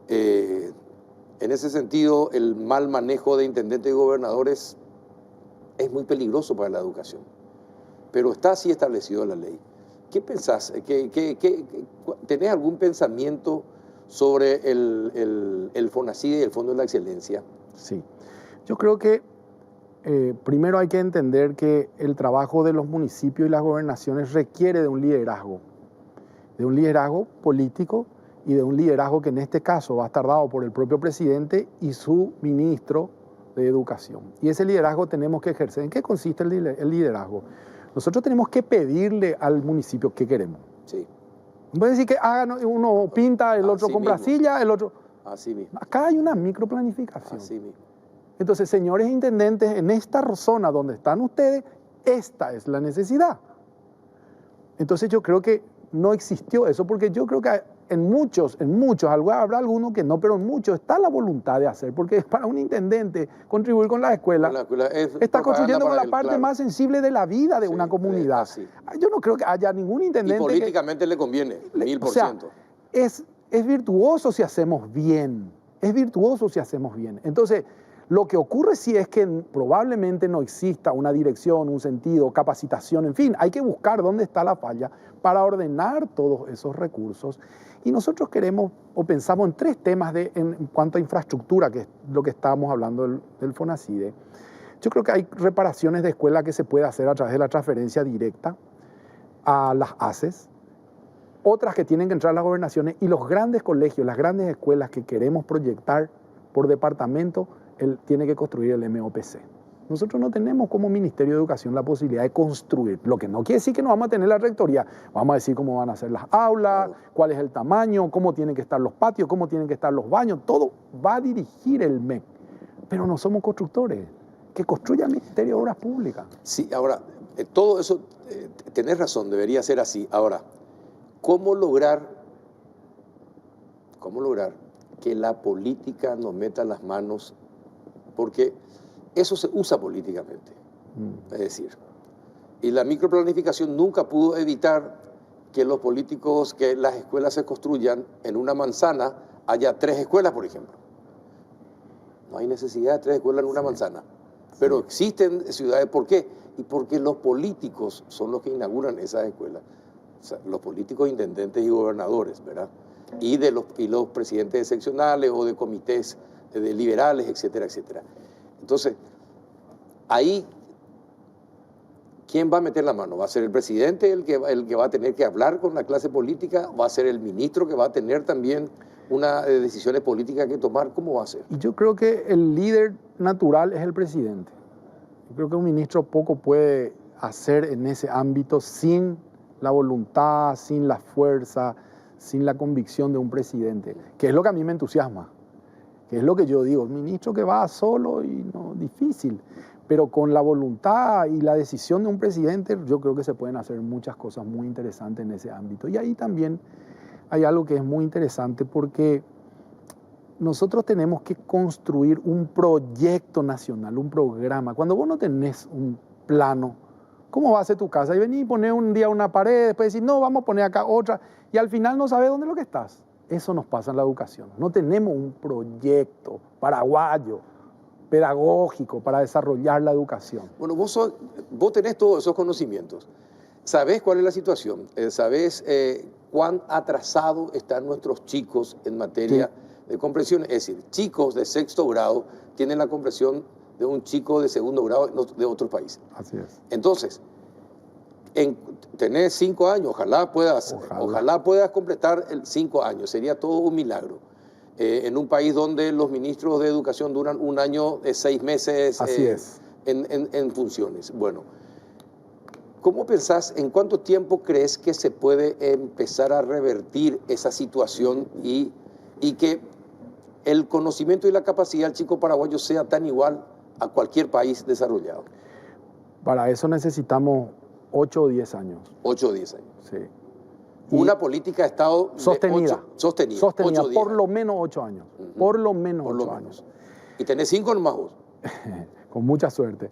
En ese sentido, el mal manejo de intendentes y gobernadores es muy peligroso para la educación, pero está así establecido en la ley. ¿Qué pensás? ¿Tenés algún pensamiento sobre el FONACIDE y el Fondo de la Excelencia? Sí, yo creo que primero hay que entender que el trabajo de los municipios y las gobernaciones requiere de un liderazgo político y de un liderazgo que en este caso va a estar dado por el propio presidente y su ministro de Educación. Y ese liderazgo tenemos que ejercer. ¿En qué consiste el liderazgo? Nosotros tenemos que pedirle al municipio qué queremos. Sí. No puede decir que uno pinta, el otro compra silla, el otro... Así mismo. Acá hay una microplanificación. Así mismo. Entonces, señores intendentes, en esta zona donde están ustedes, esta es la necesidad. Entonces yo creo que no existió eso, porque yo creo que en muchos, habrá algunos que no, pero en muchos está la voluntad de hacer, porque para un intendente contribuir con la escuela está construyendo con la parte más sensible de la vida de una comunidad. Yo no creo que haya ningún intendente... Y políticamente le conviene, 1000%. O sea, es virtuoso si hacemos bien, Entonces, lo que ocurre sí es que probablemente no exista una dirección, un sentido, capacitación, en fin, hay que buscar dónde está la falla para ordenar todos esos recursos. Y nosotros queremos o pensamos en tres temas en cuanto a infraestructura, que es lo que estábamos hablando del FONACIDE. Yo creo que hay reparaciones de escuela que se puede hacer a través de la transferencia directa a las ACES, otras que tienen que entrar a las gobernaciones, y los grandes colegios, las grandes escuelas que queremos proyectar por departamento, él tiene que construir el MOPC. Nosotros no tenemos como Ministerio de Educación la posibilidad de construir, lo que no quiere decir que no vamos a tener la rectoría. Vamos a decir cómo van a ser las aulas, cuál es el tamaño, cómo tienen que estar los patios, cómo tienen que estar los baños, todo va a dirigir el MEC. Pero no somos constructores, que construya el Ministerio de Obras Públicas. Sí, ahora, todo eso, tenés razón, debería ser así. Ahora, ¿cómo lograr que la política nos meta las manos? Porque eso se usa políticamente, es decir, y la microplanificación nunca pudo evitar que los políticos, que las escuelas se construyan en una manzana, haya 3 escuelas, por ejemplo. No hay necesidad de 3 escuelas en una manzana, pero existen ciudades. ¿Por qué? Y porque los políticos son los que inauguran esas escuelas. O sea, los políticos, intendentes y gobernadores, ¿verdad? Y los presidentes seccionales o de comités de liberales, etcétera, etcétera. Entonces, ahí, ¿quién va a meter la mano? ¿Va a ser el presidente el que va a tener que hablar con la clase política? ¿Va a ser el ministro que va a tener también unas decisiones políticas que tomar? ¿Cómo va a ser? Y yo creo que el líder natural es el presidente. Yo creo que un ministro poco puede hacer en ese ámbito sin la voluntad, sin la fuerza, sin la convicción de un presidente, que es lo que a mí me entusiasma. que es lo que yo digo, ministro que va solo y no, difícil, pero con la voluntad y la decisión de un presidente yo creo que se pueden hacer muchas cosas muy interesantes en ese ámbito. Y ahí también hay algo que es muy interesante porque nosotros tenemos que construir un proyecto nacional, un programa. Cuando vos no tenés un plano, ¿cómo va a ser tu casa? Y venís y ponés un día una pared, después decís, no, vamos a poner acá otra, y al final no sabés dónde es lo que estás. Eso nos pasa en la educación. No tenemos un proyecto paraguayo, pedagógico, para desarrollar la educación. Bueno, vos tenés todos esos conocimientos. ¿Sabés cuál es la situación? ¿Sabés cuán atrasados están nuestros chicos en materia de comprensión? Es decir, chicos de sexto grado tienen la comprensión de un chico de segundo grado de otro país. Así es. Entonces, tenés 5 años, ojalá puedas completar 5 años, sería todo un milagro. En un país donde los ministros de educación duran 1 año, 6 meses en funciones. Bueno, ¿cómo pensás, en cuánto tiempo crees que se puede empezar a revertir esa situación y que el conocimiento y la capacidad del chico paraguayo sea tan igual a cualquier país desarrollado? Para eso necesitamos 8 o 10 años. 8 o 10 años. Sí. Una política de Estado sostenida. Sostenida. Por lo menos 8 años. Por lo menos 8 años. Y tenés 5 nomás vos. Con mucha suerte.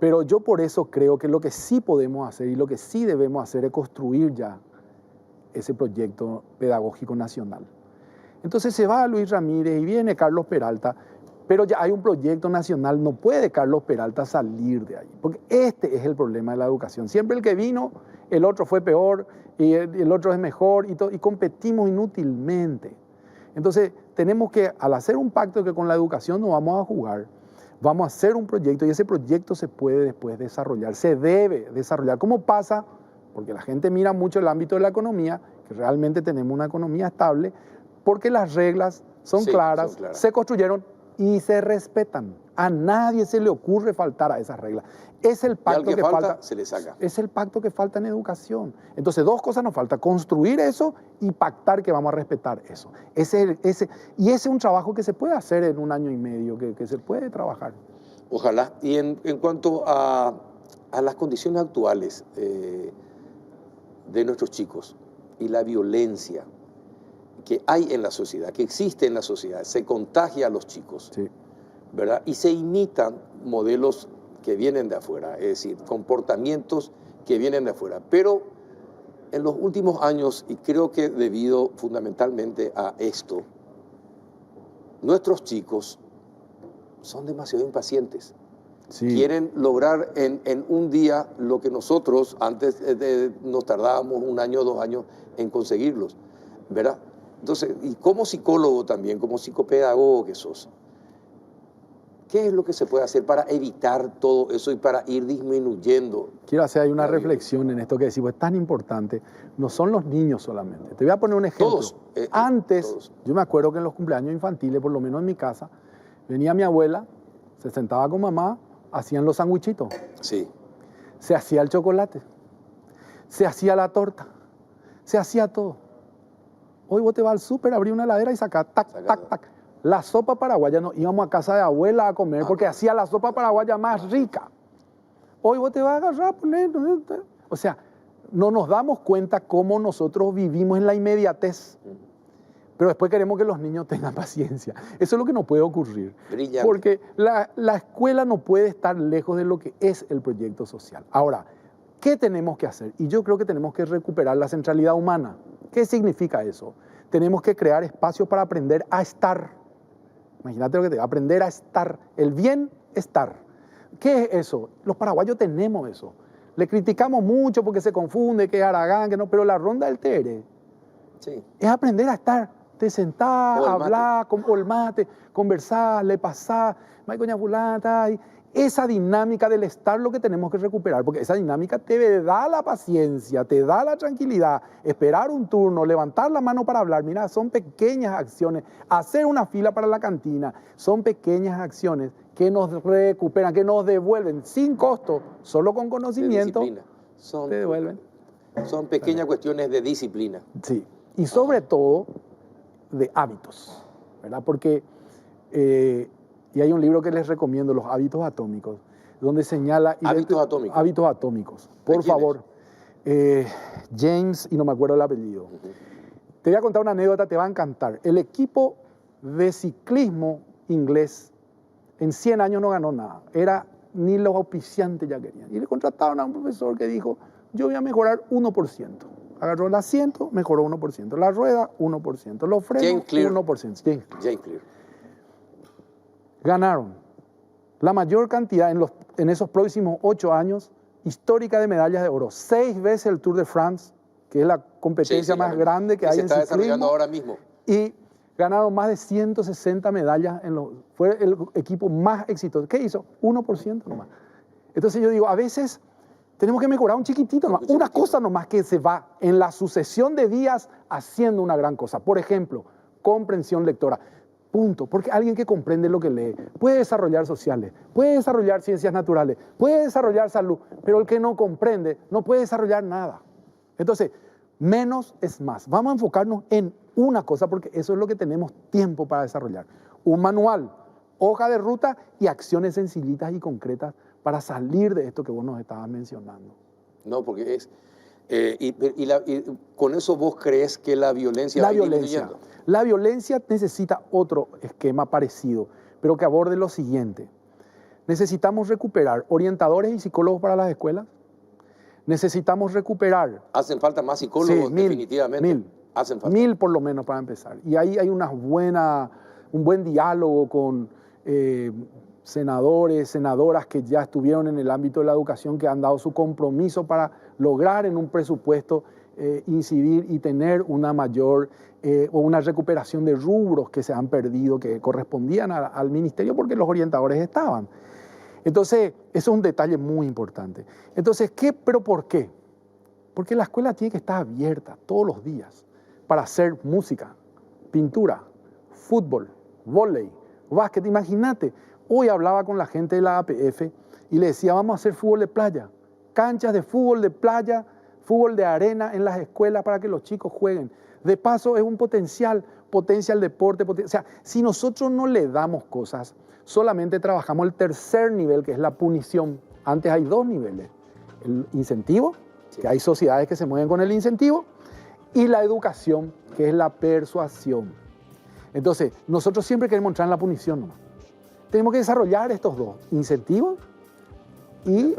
Pero yo por eso creo que lo que sí podemos hacer y lo que sí debemos hacer es construir ya ese proyecto pedagógico nacional. Entonces se va Luis Ramírez y viene Carlos Peralta, pero ya hay un proyecto nacional, no puede Carlos Peralta salir de ahí, porque este es el problema de la educación. Siempre el que vino, el otro fue peor y el otro es mejor y competimos inútilmente. Entonces tenemos que, al hacer un pacto que con la educación no vamos a jugar, vamos a hacer un proyecto y ese proyecto se puede después desarrollar, se debe desarrollar. ¿Cómo pasa? Porque la gente mira mucho el ámbito de la economía, que realmente tenemos una economía estable, porque las reglas son claras, se construyeron y se respetan. A nadie se le ocurre faltar a esas reglas. Es el pacto que falta, se le saca. Es el pacto que falta en educación. Entonces, 2 cosas nos falta: construir eso y pactar que vamos a respetar eso. Y ese es un trabajo que se puede hacer en 1 año y medio, que se puede trabajar. Ojalá. Y en cuanto a las condiciones actuales de nuestros chicos y la violencia que hay en la sociedad, que existe en la sociedad, se contagia a los chicos, ¿verdad? Y se imitan modelos que vienen de afuera, es decir, comportamientos que vienen de afuera. Pero en los últimos años, y creo que debido fundamentalmente a esto, nuestros chicos son demasiado impacientes. Quieren lograr en un día lo que nosotros antes nos tardábamos 1 año o 2 años en conseguirlos, ¿verdad? Entonces, y como psicólogo también, como psicopedagogo que sos, ¿qué es lo que se puede hacer para evitar todo eso y para ir disminuyendo? Quiero hacer ahí una reflexión en esto que decimos, es tan importante. No son los niños solamente. Te voy a poner un ejemplo. Todos. Antes, yo me acuerdo que en los cumpleaños infantiles, por lo menos en mi casa, venía mi abuela, se sentaba con mamá, hacían los sandwichitos. Sí. Se hacía el chocolate, se hacía la torta, se hacía todo. Hoy vos te vas al súper, abrí una heladera y sacás, tac. La sopa paraguaya, no, íbamos a casa de abuela a comer porque hacía la sopa paraguaya más rica. Hoy vos te vas a agarrar, poner... O sea, no nos damos cuenta cómo nosotros vivimos en la inmediatez. Pero después queremos que los niños tengan paciencia. Eso es lo que no puede ocurrir. Brillante. Porque la escuela no puede estar lejos de lo que es el proyecto social. Ahora, ¿qué tenemos que hacer? Y yo creo que tenemos que recuperar la centralidad humana. ¿Qué significa eso? Tenemos que crear espacios para aprender a estar. Imagínate lo que te digo, aprender a estar. El bienestar. ¿Qué es eso? Los paraguayos tenemos eso. Le criticamos mucho porque se confunde, que es Aragán, que no, pero la ronda del Tere es aprender a estar. Te sentás, hablar, con el mate, conversar, le pasás, coña fulana, esa dinámica del estar lo que tenemos que recuperar, porque esa dinámica te da la paciencia, te da la tranquilidad, esperar un turno, levantar la mano para hablar. Mira, son pequeñas acciones, hacer una fila para la cantina, son pequeñas acciones que nos recuperan, que nos devuelven sin costo, solo con conocimiento, te devuelven. Son pequeñas cuestiones de disciplina. Sí, y sobre todo de hábitos. ¿verdad? Porque, y hay un libro que les recomiendo, Los hábitos atómicos, donde señala... ¿Hábitos atómicos? Hábitos atómicos. Por favor. James, y no me acuerdo el apellido. Te voy a contar una anécdota, te va a encantar. El equipo de ciclismo inglés en 100 años no ganó nada. Ni los auspiciantes ya querían. Y le contrataron a un profesor que dijo, yo voy a mejorar 1%. Agarró el asiento, mejoró 1%. La rueda, 1%. Los frenos, James Clear. 1%. James Clear. Ganaron la mayor cantidad en esos próximos 8 años histórica de medallas de oro. 6 veces el Tour de France, que es la competencia más grande que hay en ciclismo. Se está desarrollando ahora mismo. Y ganaron más de 160 medallas. Fue el equipo más exitoso. ¿Qué hizo? 1% nomás. Entonces yo digo, a veces tenemos que mejorar un chiquitito nomás. Una cosa nomás que se va en la sucesión de días haciendo una gran cosa. Por ejemplo, comprensión lectora. Punto. Porque alguien que comprende lo que lee puede desarrollar sociales, puede desarrollar ciencias naturales, puede desarrollar salud, pero el que no comprende no puede desarrollar nada. Entonces, menos es más. Vamos a enfocarnos en una cosa porque eso es lo que tenemos tiempo para desarrollar. Un manual, hoja de ruta y acciones sencillitas y concretas para salir de esto que vos nos estabas mencionando. No, porque es... y con eso vos crees que la violencia va a ir disminuyendo. La violencia necesita otro esquema parecido, pero que aborde lo siguiente. Necesitamos recuperar orientadores y psicólogos para las escuelas. Necesitamos recuperar... Hacen falta más psicólogos, sí, definitivamente. 1000. Hacen falta. 1000 por lo menos para empezar. Y ahí hay un buen diálogo con senadores, senadoras que ya estuvieron en el ámbito de la educación, que han dado su compromiso para lograr en un presupuesto incidir y tener una mayor o una recuperación de rubros que se han perdido, que correspondían al ministerio porque los orientadores estaban. Entonces, eso es un detalle muy importante. Entonces, ¿pero por qué? Porque la escuela tiene que estar abierta todos los días para hacer música, pintura, fútbol, vóley, básquet. Imagínate, hoy hablaba con la gente de la APF y le decía, vamos a hacer fútbol de playa, canchas de fútbol de playa, fútbol de arena en las escuelas para que los chicos jueguen. De paso, es un potencia el deporte. O sea, si nosotros no le damos cosas, solamente trabajamos el tercer nivel, que es la punición. Antes hay 2 niveles. El incentivo, que hay sociedades que se mueven con el incentivo, y la educación, que es la persuasión. Entonces, nosotros siempre queremos entrar en la punición nomás. Tenemos que desarrollar estos 2, incentivo y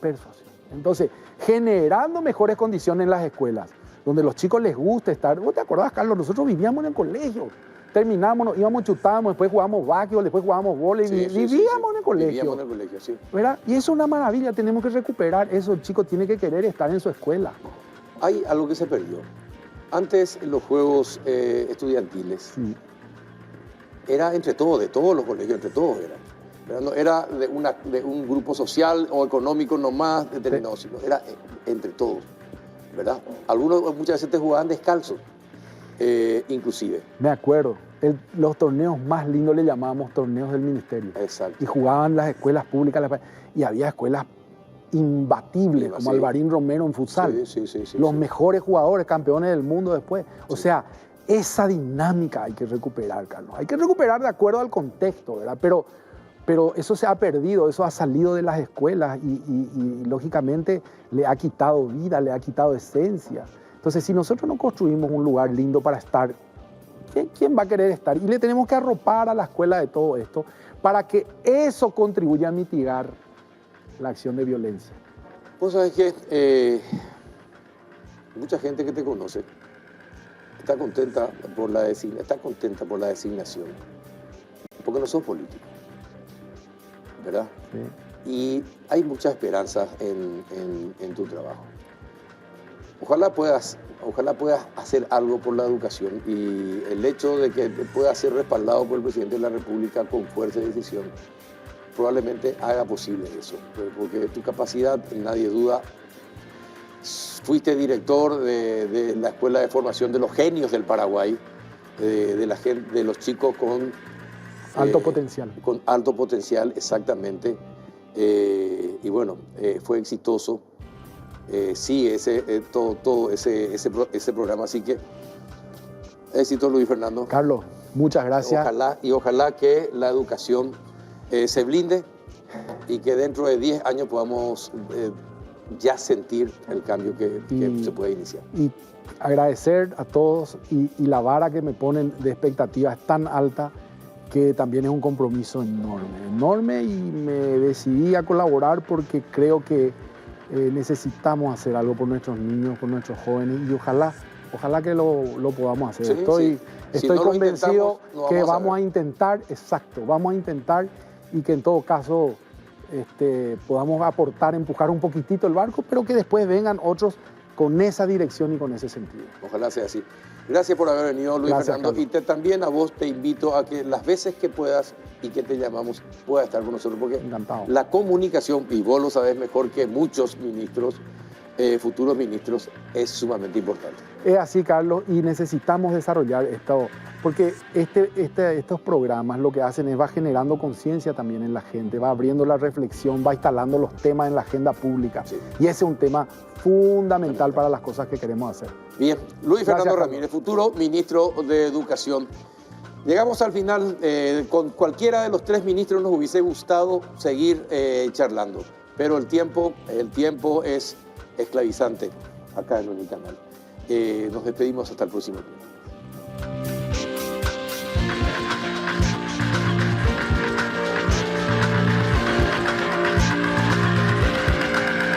persuasión. Entonces, generando mejores condiciones en las escuelas, donde los chicos les gusta estar. ¿Vos te acordás, Carlos? Nosotros vivíamos en el colegio. Terminábamos, íbamos, chutábamos, después jugábamos básquetbol, después jugábamos vóley. Vivíamos en el colegio. Vivíamos en el colegio, sí. ¿Verdad? Y eso es una maravilla, tenemos que recuperar eso. El chico tiene que querer estar en su escuela. Hay algo que se perdió. Antes, en los juegos estudiantiles, era entre todos, de todos los colegios, entre todos era. Pero no era de un grupo social o económico nomás determinado, sino era entre todos, ¿verdad? Algunos muchas veces te jugaban descalzos, inclusive. Me acuerdo, los torneos más lindos le llamábamos torneos del ministerio. Exacto. Y jugaban las escuelas públicas, y había escuelas imbatibles, como Alvarín Romero en futsal. Los mejores jugadores, campeones del mundo después. O sea, esa dinámica hay que recuperar, Carlos. Hay que recuperar de acuerdo al contexto, ¿verdad? Pero eso se ha perdido, eso ha salido de las escuelas y lógicamente le ha quitado vida, le ha quitado esencia. Entonces, si nosotros no construimos un lugar lindo para estar, ¿quién va a querer estar? Y le tenemos que arropar a la escuela de todo esto para que eso contribuya a mitigar la acción de violencia. Vos sabés que mucha gente que te conoce está contenta por la designación, porque no sos político, ¿verdad? Sí. Y hay mucha esperanza en tu trabajo. Ojalá puedas hacer algo por la educación, y el hecho de que pueda ser respaldado por el presidente de la República con fuerza y decisión probablemente haga posible eso, porque tu capacidad, nadie duda. Fuiste director de la Escuela de Formación de los Genios del Paraguay, de los chicos con alto potencial. Con alto potencial, exactamente. Y bueno, fue exitoso. Sí, todo ese programa. Así que éxito, Luis Fernando. Carlos, Muchas gracias. Ojalá que la educación se blinde y que dentro de 10 años podamos ya sentir el cambio que se puede iniciar. Y agradecer a todos y la vara que me ponen de expectativas es tan alta que también es un compromiso enorme y me decidí a colaborar porque creo que necesitamos hacer algo por nuestros niños, por nuestros jóvenes y ojalá que lo podamos hacer. Sí, Estoy convencido que vamos a intentar y que en todo caso podamos aportar, empujar un poquitito el barco, pero que después vengan otros con esa dirección y con ese sentido. Ojalá sea así. Gracias por haber venido, Luis Fernando. Carlos. Y también a vos te invito a que las veces que puedas y que te llamamos, puedas estar con nosotros, porque Encantado. La comunicación, y vos lo sabés mejor que muchos ministros, futuros ministros, es sumamente importante. Es así, Carlos, y necesitamos desarrollar esto, porque estos programas lo que hacen es va generando conciencia también en la gente, va abriendo la reflexión, va instalando los temas en la agenda pública. Sí. Y ese es un tema fundamental para las cosas que queremos hacer. Bien, Luis Fernando Carlos Ramírez, futuro ministro de Educación. Llegamos al final. Con cualquiera de los tres ministros nos hubiese gustado seguir charlando, pero el tiempo es esclavizante acá en Unicanal. Nos despedimos hasta el próximo día.